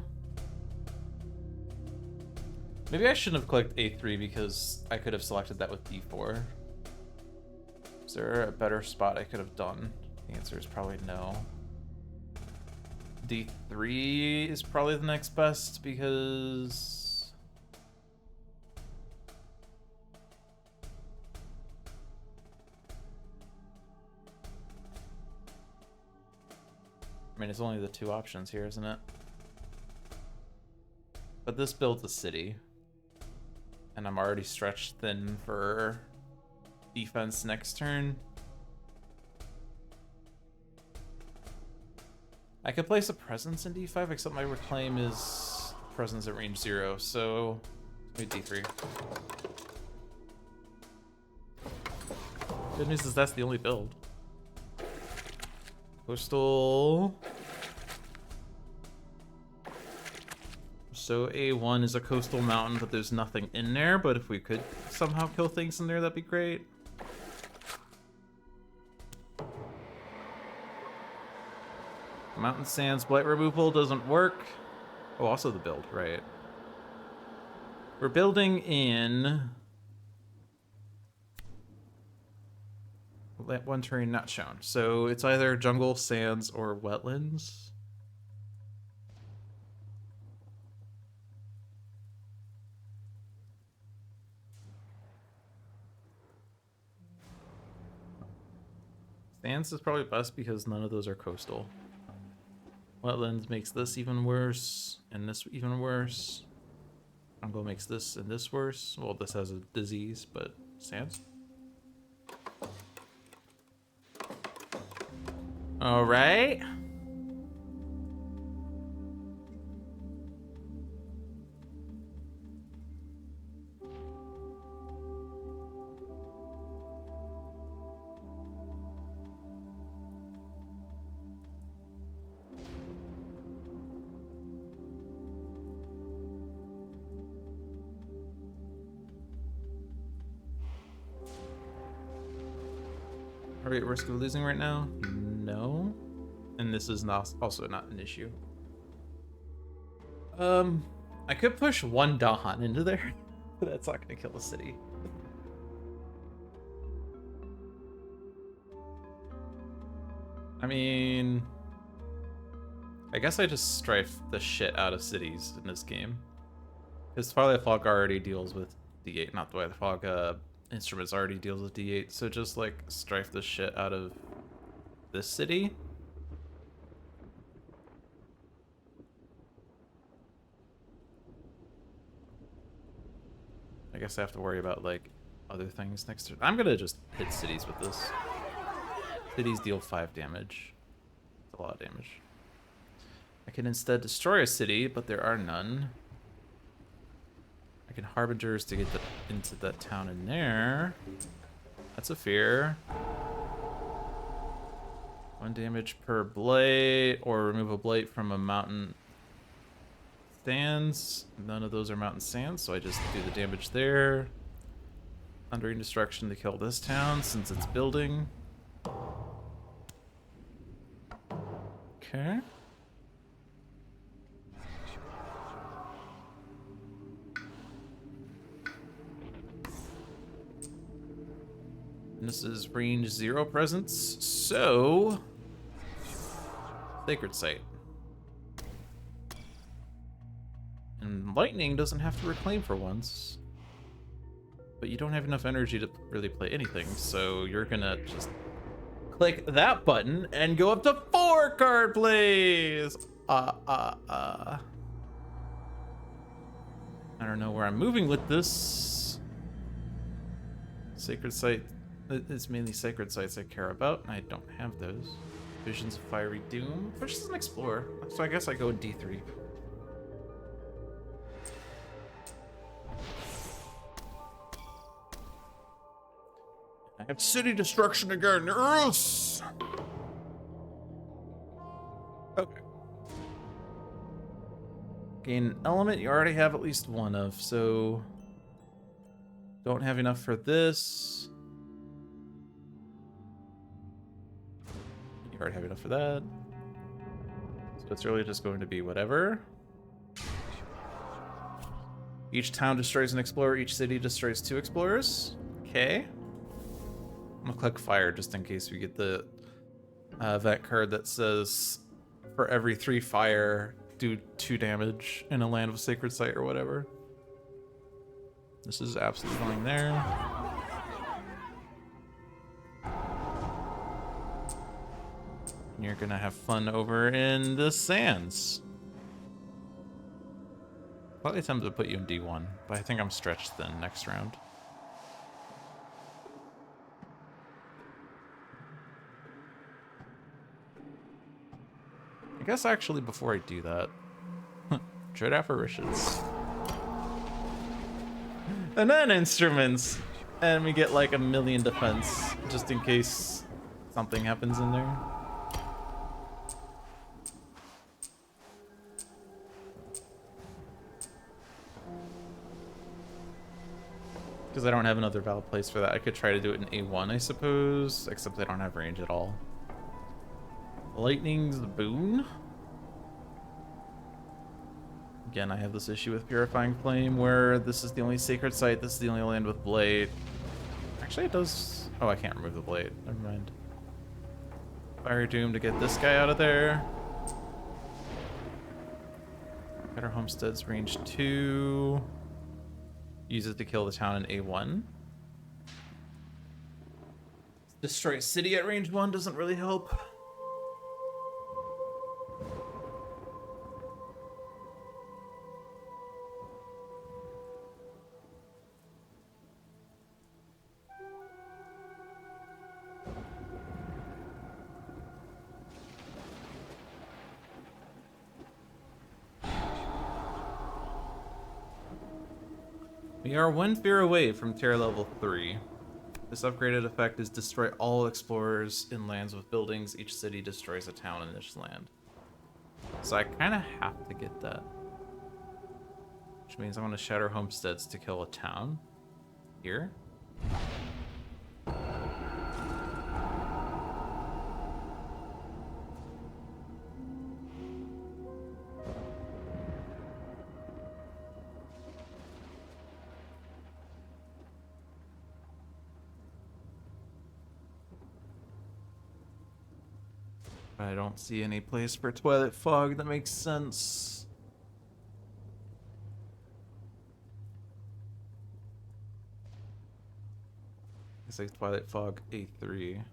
Maybe I shouldn't have clicked A3 because I could have selected that with D4. Is there a better spot I could have done? The answer is probably no. D3 is probably the next best because... I mean, it's only the 2 options here, isn't it? But this builds a city. And I'm already stretched thin for defense next turn. I could place a presence in D5, except my reclaim is presence at range 0, so maybe D3. Good news is that's the only build. Coastal. So A1 is a coastal mountain, but there's nothing in there. But if we could somehow kill things in there, that'd be great. Mountain Sands blight removal doesn't work. Oh, also the build, right? We're building in... one terrain not shown. So it's either jungle, sands, or wetlands. Sands is probably best because none of those are coastal. Wetlands makes this even worse, and this even worse. Jungle makes this and this worse. Well, this has a disease, but sands. All right. Are we at risk of losing right now? No. And this is not also not an issue. I could push 1 Dahan into there. But that's not gonna kill the city. I mean, I guess I just strife the shit out of cities in this game. Because Twilight Fog already deals with D8, not Twilight Fog, Instruments already deals with D8, so just like strife the shit out of this city. I guess I have to worry about like other things next turn. I'm gonna just hit cities with this. Cities deal 5 damage. It's a lot of damage. I can instead destroy a city, but there are none. I can Harbingers to get into that town in there. That's a fear. 1 damage per blight, or remove a blight from a mountain stands. None of those are mountain sands, so I just do the damage there. Thundering Destruction to kill this town since it's building. Okay. And this is range 0 presence, so Sacred Site. And lightning doesn't have to reclaim for once. But you don't have enough energy to really play anything, so you're gonna just click that button and go up to 4 card plays! I don't know where I'm moving with this. Sacred Site. It's mainly Sacred Sites I care about, and I don't have those. Visions of Fiery Doom. Which is an Explorer, so I guess I go D3. I have City Destruction again. Yes! Okay. Gain an element you already have at least one of, so don't have enough for this. You already have enough for that. So it's really just going to be whatever. Each town destroys an explorer, each city destroys 2 explorers. Okay. I'm gonna click fire just in case we get the event card that says for every 3 fire, do 2 damage in a land of Sacred Site or whatever. This is absolutely going there. And you're gonna have fun over in the sands. Probably tempted to put you in D1, but I think I'm stretched thin next round. I guess actually before I do that, Dread Apparitions. And then Instruments! And we get like 1,000,000 defense, just in case something happens in there. Because I don't have another valid place for that. I could try to do it in A1, I suppose, except I don't have range at all. Lightning's the boon. Again, I have this issue with Purifying Flame where this is the only Sacred Site, this is the only land with Blade. Actually, it does... Oh, I can't remove the Blade. Never mind. Fire Doom to get this guy out of there. Better Homestead's range 2. Use it to kill the town in A1. Destroy a city at range 1 doesn't really help. We are 1 fear away from tier level 3. This upgraded effect is destroy all explorers in lands with buildings. Each city destroys a town in this land. So I kind of have to get that. Which means I'm going to shatter homesteads to kill a town. Here. I don't see any place for Twilight Fog that makes sense. It's like Twilight Fog A3.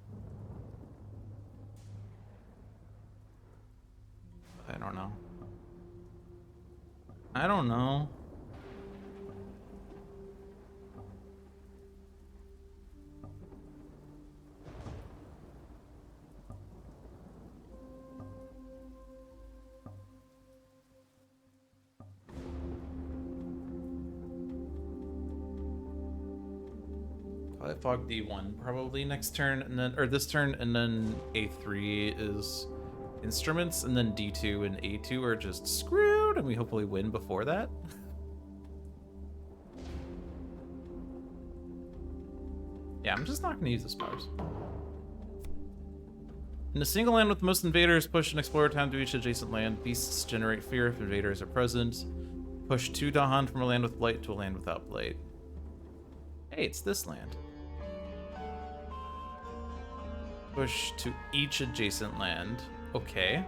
I don't know. I don't know. Fog D1 probably next turn, and then or this turn, and then A3 is Instruments, and then D2 and A2 are just screwed. and we hopefully win before that. Yeah, I'm just not going to use the spars. In a single land with the most invaders, push an explorer town to each adjacent land. Beasts generate fear if invaders are present. Push 2 Dahan from a land with blight to a land without blight. Hey, it's this land. Push to each adjacent land. Okay.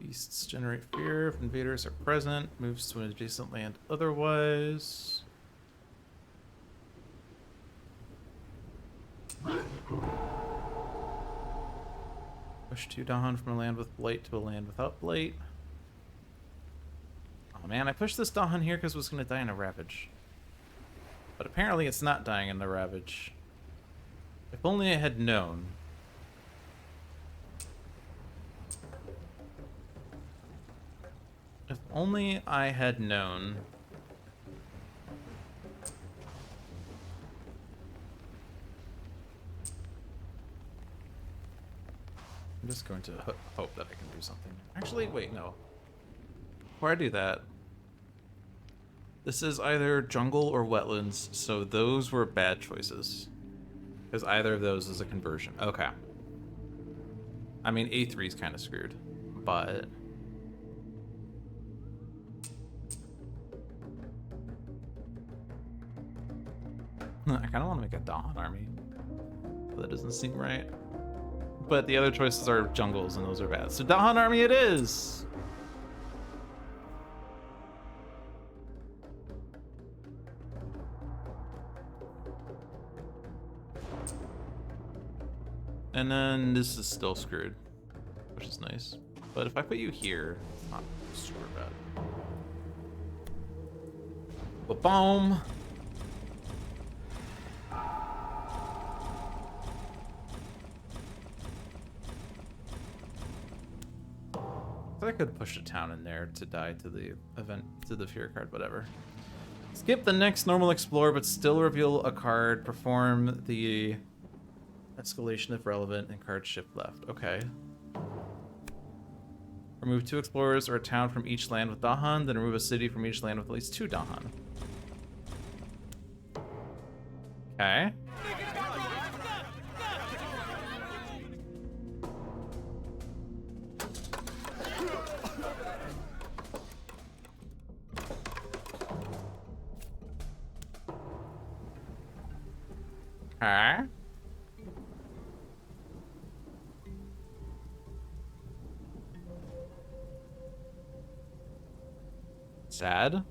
Beasts generate fear if invaders are present. Moves to an adjacent land otherwise. Push 2 Dahan from a land with blight to a land without blight. Oh man, I pushed this Dahan here because it was going to die in a Ravage. But apparently it's not dying in the Ravage. If only I had known. If only I had known. I'm just going to hope that I can do something. Actually, wait, no. Before I do that, this is either jungle or wetlands, so those were bad choices. Because either of those is a conversion. Okay. I mean, A3 is kind of screwed, but... I kind of want to make a Dawn army. But that doesn't seem right. But the other choices are jungles, and those are bad. So Dahan army it is! And then this is still screwed, which is nice. But if I put you here, it's not super bad. Ba-boom! I could push a town in there to die to the event, to the fear card, whatever. Skip the next normal explore, but still reveal a card. Perform the escalation if relevant, and card shift left. Okay. Remove 2 explorers or a town from each land with Dahan, then remove a city from each land with at least 2 Dahan. Okay. Okay. Sad.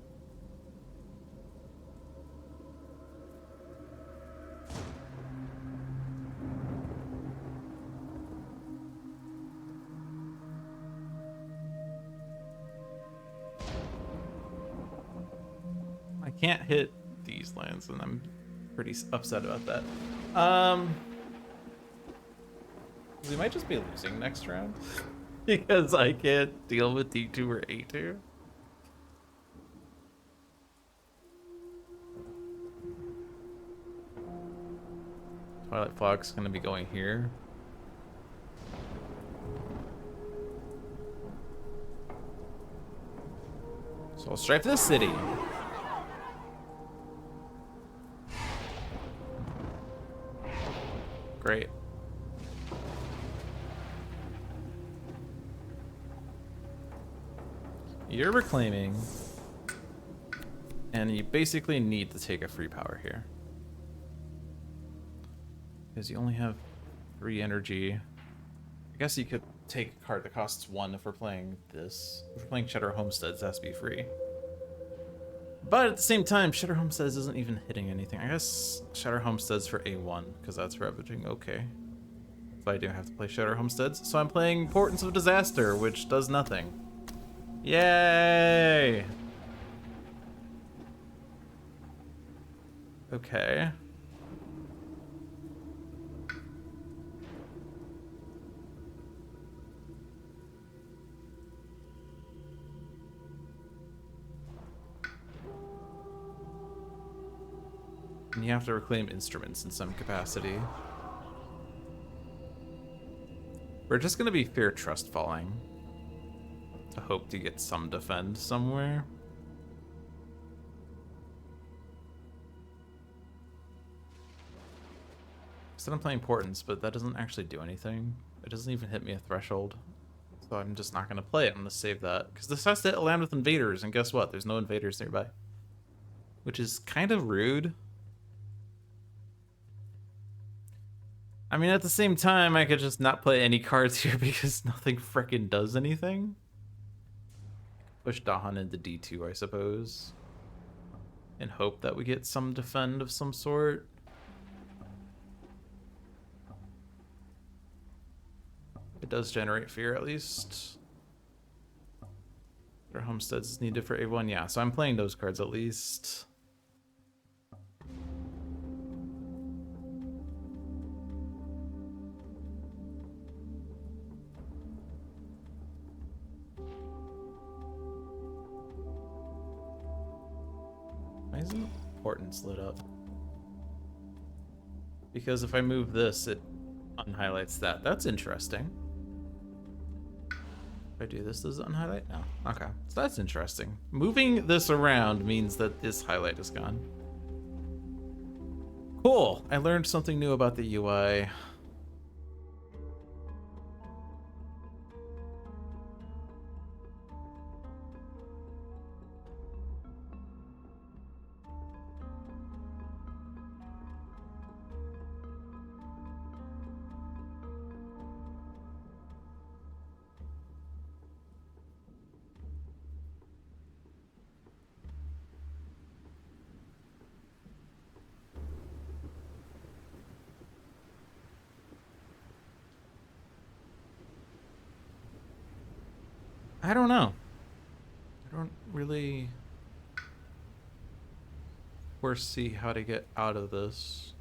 I can't hit these lands, and I'm pretty upset about that. We might just be losing next round because I can't deal with D2 or A2. Twilight Fox is gonna be going here. So I'll strife this city. Great. You're reclaiming, and you basically need to take a free power here. Because you only have 3 energy. I guess you could take a card that costs 1 if we're playing this. If we're playing Cheddar Homesteads, it has to be free. But at the same time, Cheddar Homesteads isn't even hitting anything. I guess Cheddar Homesteads for A1, because that's ravaging. Okay. So I do have to play Cheddar Homesteads. So I'm playing Portents of Disaster, which does nothing. Yay! Okay. And you have to reclaim instruments in some capacity. We're just gonna be fear trust falling to hope to get some defend somewhere. Said I'm playing Portents, but that doesn't actually do anything. It doesn't even hit me a threshold. So I'm just not gonna play it. I'm gonna save that. Because this has to land with invaders, and guess what? There's no invaders nearby. Which is kind of rude. I mean, at the same time, I could just not play any cards here because nothing frickin' does anything. Push Dahan into D2, I suppose. And hope that we get some defend of some sort. It does generate fear, at least. Their homesteads is needed for A1, yeah. So I'm playing those cards at least. Why isn't Portents lit up? Because if I move this, it unhighlights that. That's interesting. If I do this, does it unhighlight? No. Okay. So that's interesting. Moving this around means that this highlight is gone. Cool. I learned something new about the UI. I don't know. I don't really foresee how to get out of this.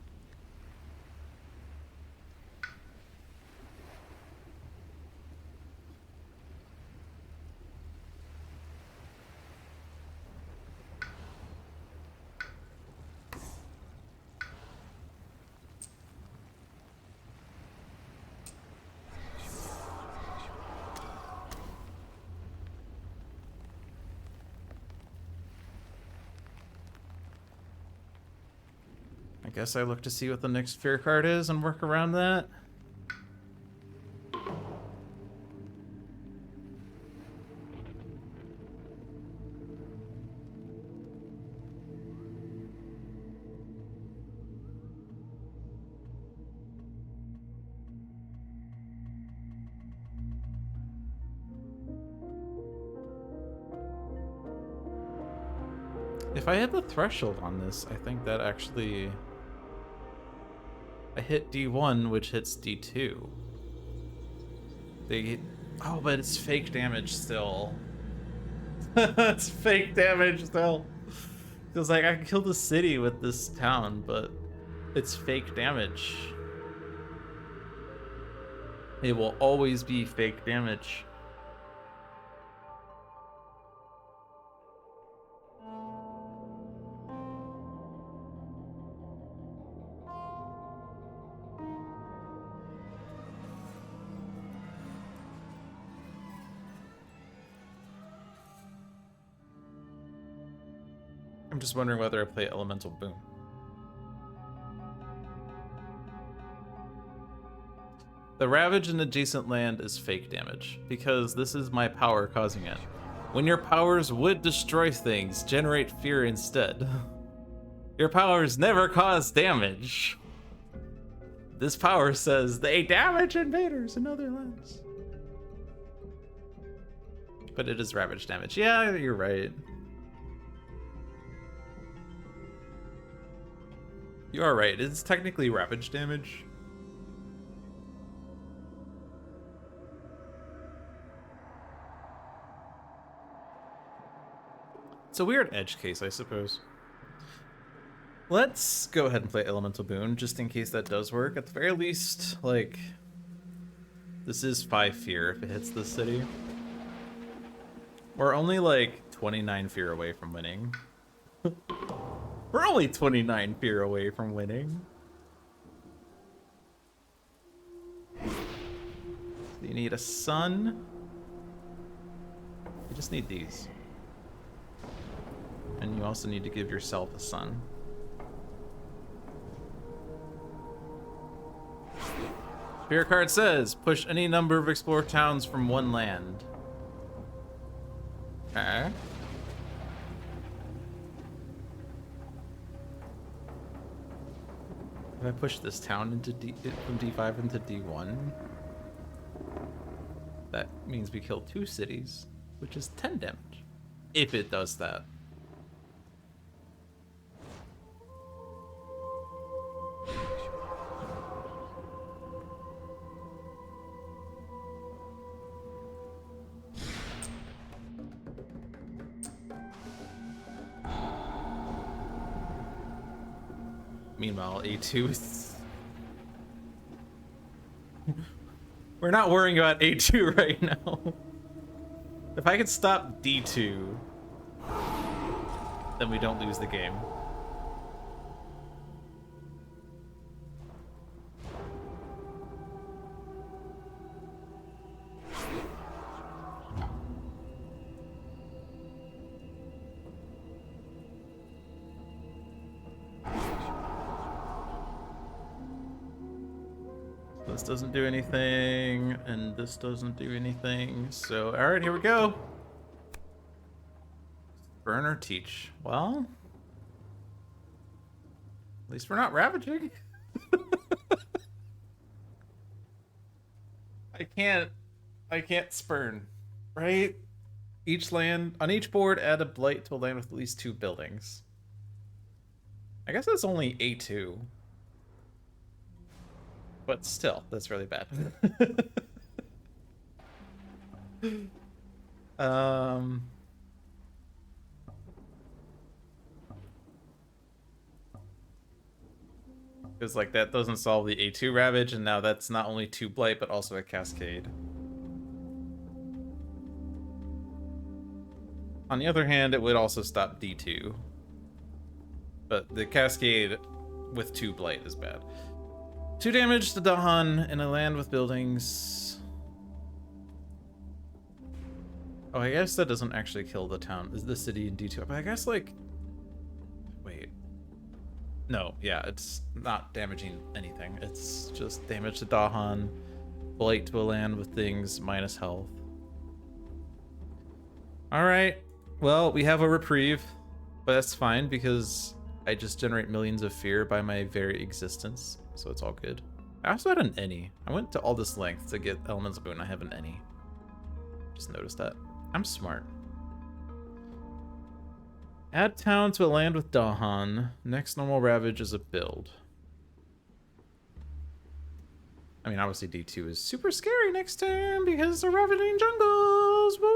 I guess I look to see what the next fear card is and work around that. If I hit the threshold on this, I think that actually... I hit D1, which hits D2. Oh, but it's fake damage still. It's fake damage still. Feels like I can kill the city with this town, but it's fake damage. It will always be fake damage. I'm just wondering whether I play Elemental Boom. The Ravage in adjacent land is fake damage, because this is my power causing it. When your powers would destroy things, generate fear instead. Your powers never cause damage. This power says they damage invaders in other lands. But it is Ravage damage. Yeah, you're right. You are right, it's technically Ravage damage. It's a weird edge case, I suppose. Let's go ahead and play Elemental Boon, just in case that does work. At the very least, like... This is 5 fear if it hits this city. We're only like 29 fear away from winning. We're only 29 fear away from winning. So you need a sun. You just need these. And you also need to give yourself a sun. Spirit card says, push any number of explore towns from one land. Okay. If I push this town into from D5 into D1, that means we kill 2 cities, which is 10 damage. If it does that. Meanwhile, A2 is... We're not worrying about A2 right now. If I could stop D2, then we don't lose the game. This doesn't do anything, and this doesn't do anything. So, all right, here we go. Burn or teach? Well, at least we're not ravaging. I can't spurn, right? Each land, on each board, add a blight to a land with at least 2 buildings. I guess that's only A2. But still, that's really bad. Because like that doesn't solve the A2 Ravage, and now that's not only 2 Blight, but also a Cascade. On the other hand, it would also stop D2. But the Cascade with 2 Blight is bad. 2 damage to Dahan in a land with buildings. Oh, I guess that doesn't actually kill the town. Is the city in D2? But I guess like... Wait. No, yeah, it's not damaging anything. It's just damage to Dahan, blight to a land with things, minus health. Alright, well, we have a reprieve, but that's fine because I just generate millions of fear by my very existence, so it's all good. I also had an any. I went to all this length to get Elemental Boon. I have an any. Just noticed that. I'm smart. Add town to a land with Dahan. Next normal Ravage is a build. I mean, obviously D2 is super scary next turn because they're ravaging jungles. Woo!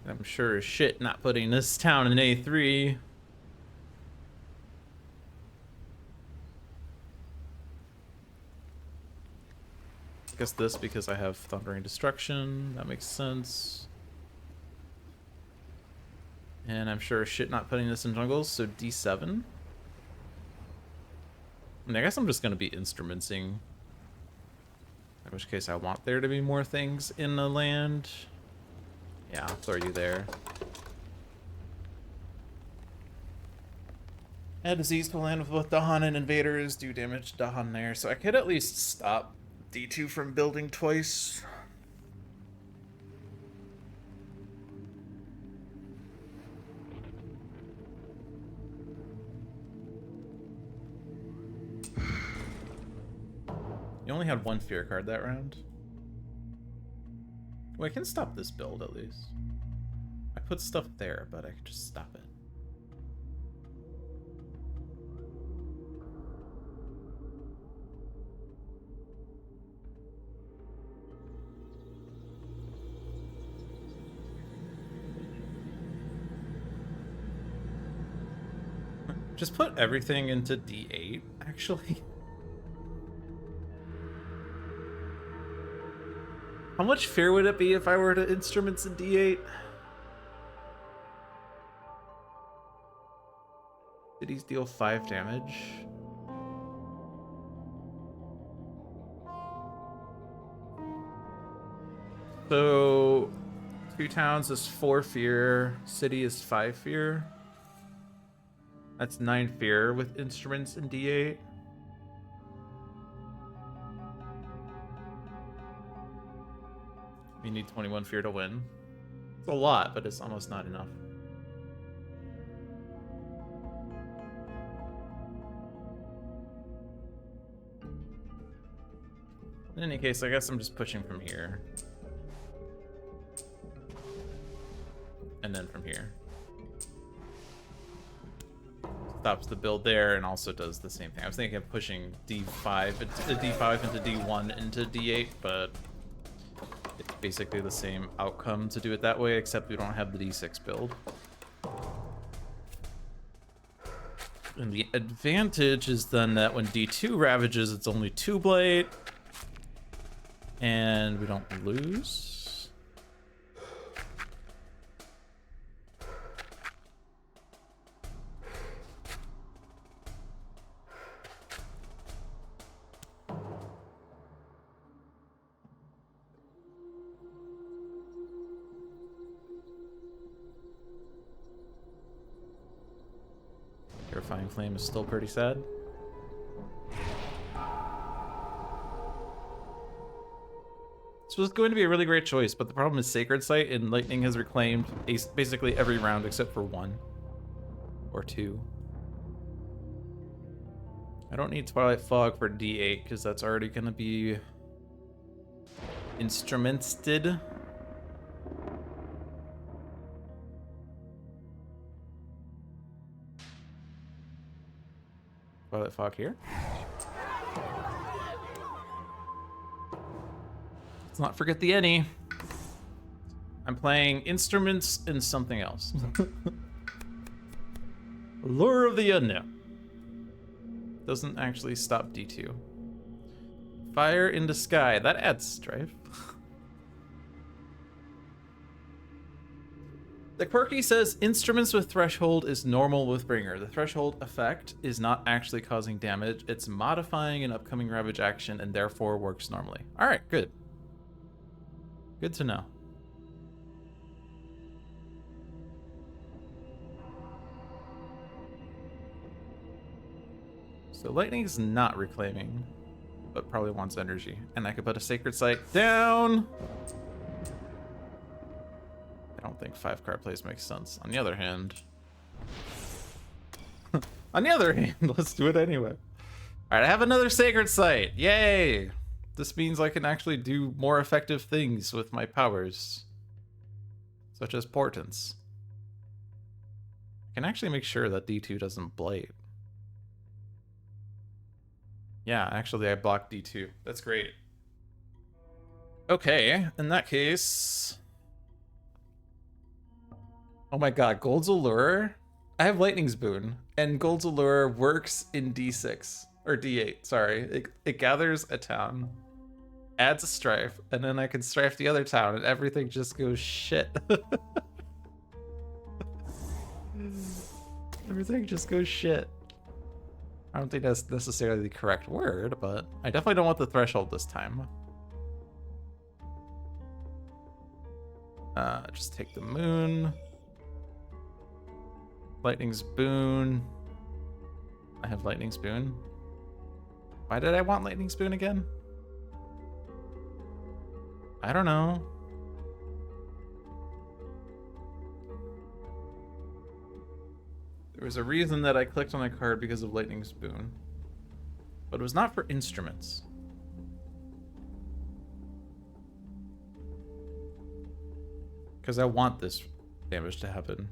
I'm sure as shit not putting this town in A3. I guess this because I have Thundering Destruction. That makes sense. And I'm sure as shit not putting this in jungles, so D7. I mean, I guess I'm just going to be instrumenting. In which case I want there to be more things in the land. Yeah, I'll throw you there. Add disease to land with both Dahan and invaders. Do damage to Dahan there. So I could at least stop D2 from building twice. You only had 1 fear card that round. Well, I can stop this build at least. I put stuff there, but I can just stop it. Just put everything into D8, actually. How much fear would it be if I were to instruments in D8? Cities deal 5 damage. So 2 towns is 4 fear. City is 5 fear. That's 9 fear with instruments and D8. You need 21 fear to win. It's a lot, but it's almost not enough. In any case, I guess I'm just pushing from here. And then from here. Stops the build there and also does the same thing. I was thinking of pushing D5 into D1 into D8, but it's basically the same outcome to do it that way, except we don't have the D6 build. And the advantage is then that when D2 ravages, it's only 2 blade. And we don't lose. Purifying Flame is still pretty sad. This was going to be a really great choice, but the problem is Sacred Sight and Lightning has reclaimed basically every round except for 1 or 2. I don't need Twilight Fog for D8 because that's already going to be instrumented. Twilight Fog here. Let's not forget the any. I'm playing instruments and something else. Lure of the Unknown. Doesn't actually stop D2. Fire into Sky. That adds strife. The quirky says instruments with threshold is normal with Bringer. The threshold effect is not actually causing damage. It's modifying an upcoming Ravage action and therefore works normally. All right, good. Good to know. So Lightning is not reclaiming, but probably wants energy. And I could put a Sacred Sight down. I don't think 5-card plays makes sense. On the other hand, let's do it anyway. All right, I have another Sacred Sight. Yay! This means I can actually do more effective things with my powers, such as Portents. I can actually make sure that D2 doesn't blade. Yeah, actually I blocked D2. That's great. Okay, in that case... Oh my god, Gold's Allure? I have Lightning's Boon, and Gold's Allure works in D6, or D8, sorry. It gathers a town, adds a strife, and then I can strife the other town, and everything just goes shit. Everything just goes shit. I don't think that's necessarily the correct word, but I definitely don't want the threshold this time. Just take the moon. Lightning's Boon. I have Lightning's Boon. Why did I want Lightning's Boon again? I don't know. There was a reason that I clicked on a card because of Lightning's Boon. But it was not for instruments. Because I want this damage to happen.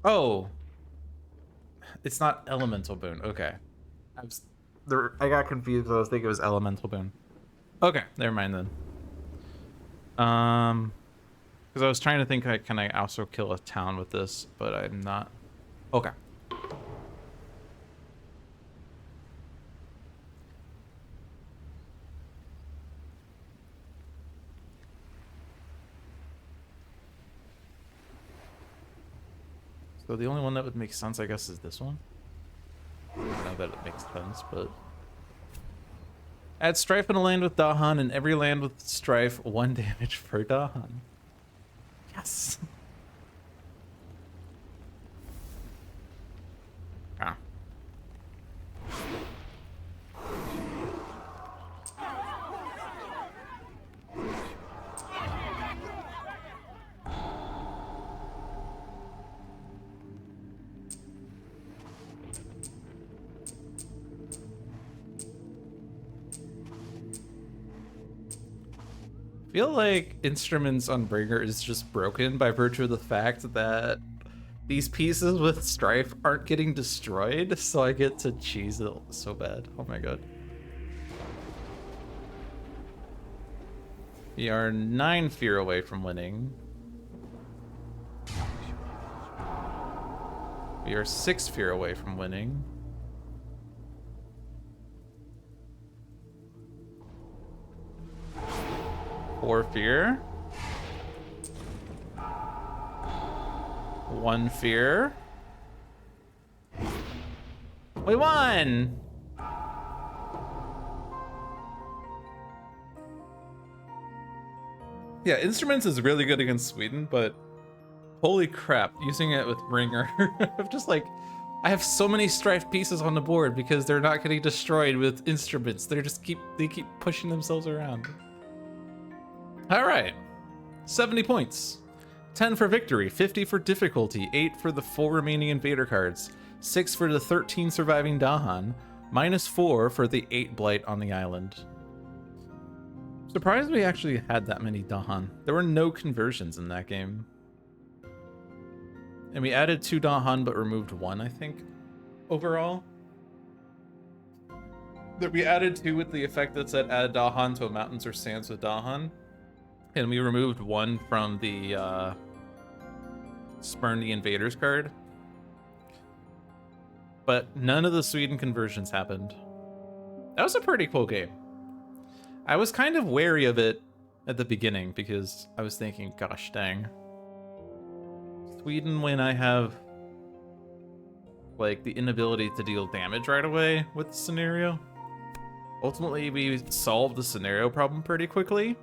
Oh. It's not Elemental Boon. Okay. I got confused. I was thinking it was Elemental Boon. Okay, never mind then. Because I was trying to think, can I also kill a town with this, but I'm not. Okay. So the only one that would make sense, I guess, is this one. I don't know that it makes sense, but... Add Strife in a land with Dahan, and every land with Strife, 1 damage per Dahan. Yes! Ah. I feel like Instruments on Bringer is just broken by virtue of the fact that these pieces with Strife aren't getting destroyed, so I get to cheese it so bad. Oh my god. We are 9 fear away from winning. We are 6 fear away from winning. Four fear. 1 fear. We won! Yeah, Instruments is really good against Sweden, but holy crap, using it with Ringer. I'm just like, I have so many Strife pieces on the board because they're not getting destroyed with Instruments. They keep pushing themselves around. All right, 70 points. 10 for victory, 50 for difficulty, 8 for the 4 remaining invader cards, 6 for the 13 surviving Dahan, -4 for the 8 blight on the island. Surprised we actually had that many Dahan. There were no conversions in that game. And we added 2 Dahan but removed 1, I think, overall. That we added 2 with the effect that said add Dahan to a mountains or sands with Dahan. And we removed 1 from the Spurn the Invaders card. But none of the Sweden conversions happened. That was a pretty cool game. I was kind of wary of it at the beginning because I was thinking, gosh dang. Sweden, when I have like the inability to deal damage right away with the scenario. Ultimately, we solved the scenario problem pretty quickly.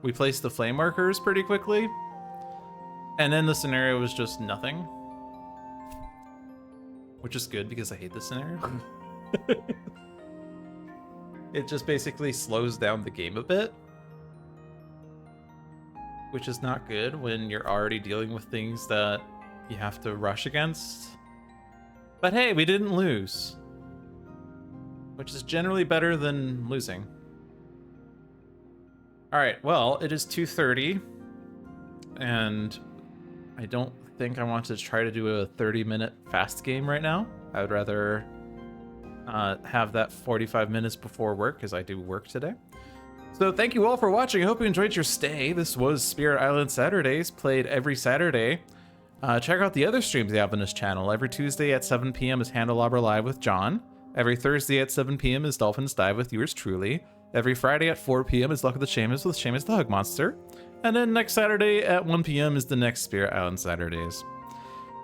We placed the flame markers pretty quickly. And then the scenario was just nothing. Which is good because I hate this scenario. It just basically slows down the game a bit. Which is not good when you're already dealing with things that you have to rush against. But hey, we didn't lose. Which is generally better than losing. Alright, well, it is 2:30. And I don't think I want to try to do a 30-minute fast game right now. I would rather have that 45 minutes before work, because I do work today. So thank you all for watching. I hope you enjoyed your stay. This was Spirit Island Saturdays, played every Saturday. Check out the other streams they have on this channel. Every Tuesday at 7 p.m. is Handelabra Live with John. Every Thursday at 7 p.m. is Dolphins Dive with yours truly. Every Friday at 4 p.m. is Luck of the Seamus with Seamus the Hug Monster. And then next Saturday at 1 p.m. is the next Spirit Island Saturdays.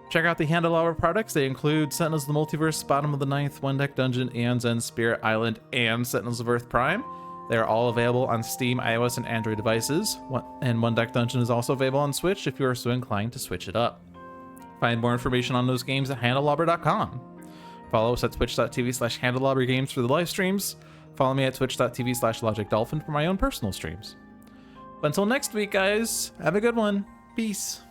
Check out the Handelabra products. They include Sentinels of the Multiverse, Bottom of the Ninth, One Deck Dungeon, and Zen Spirit Island, and Sentinels of Earth Prime. They are all available on Steam, iOS, and Android devices. And One Deck Dungeon is also available on Switch if you are so inclined to switch it up. Find more information on those games at handelabra.com. Follow us at twitch.tv/handelabragames for the live streams. Follow me at twitch.tv/logicdolphin for my own personal streams. But until next week, guys, have a good one. Peace.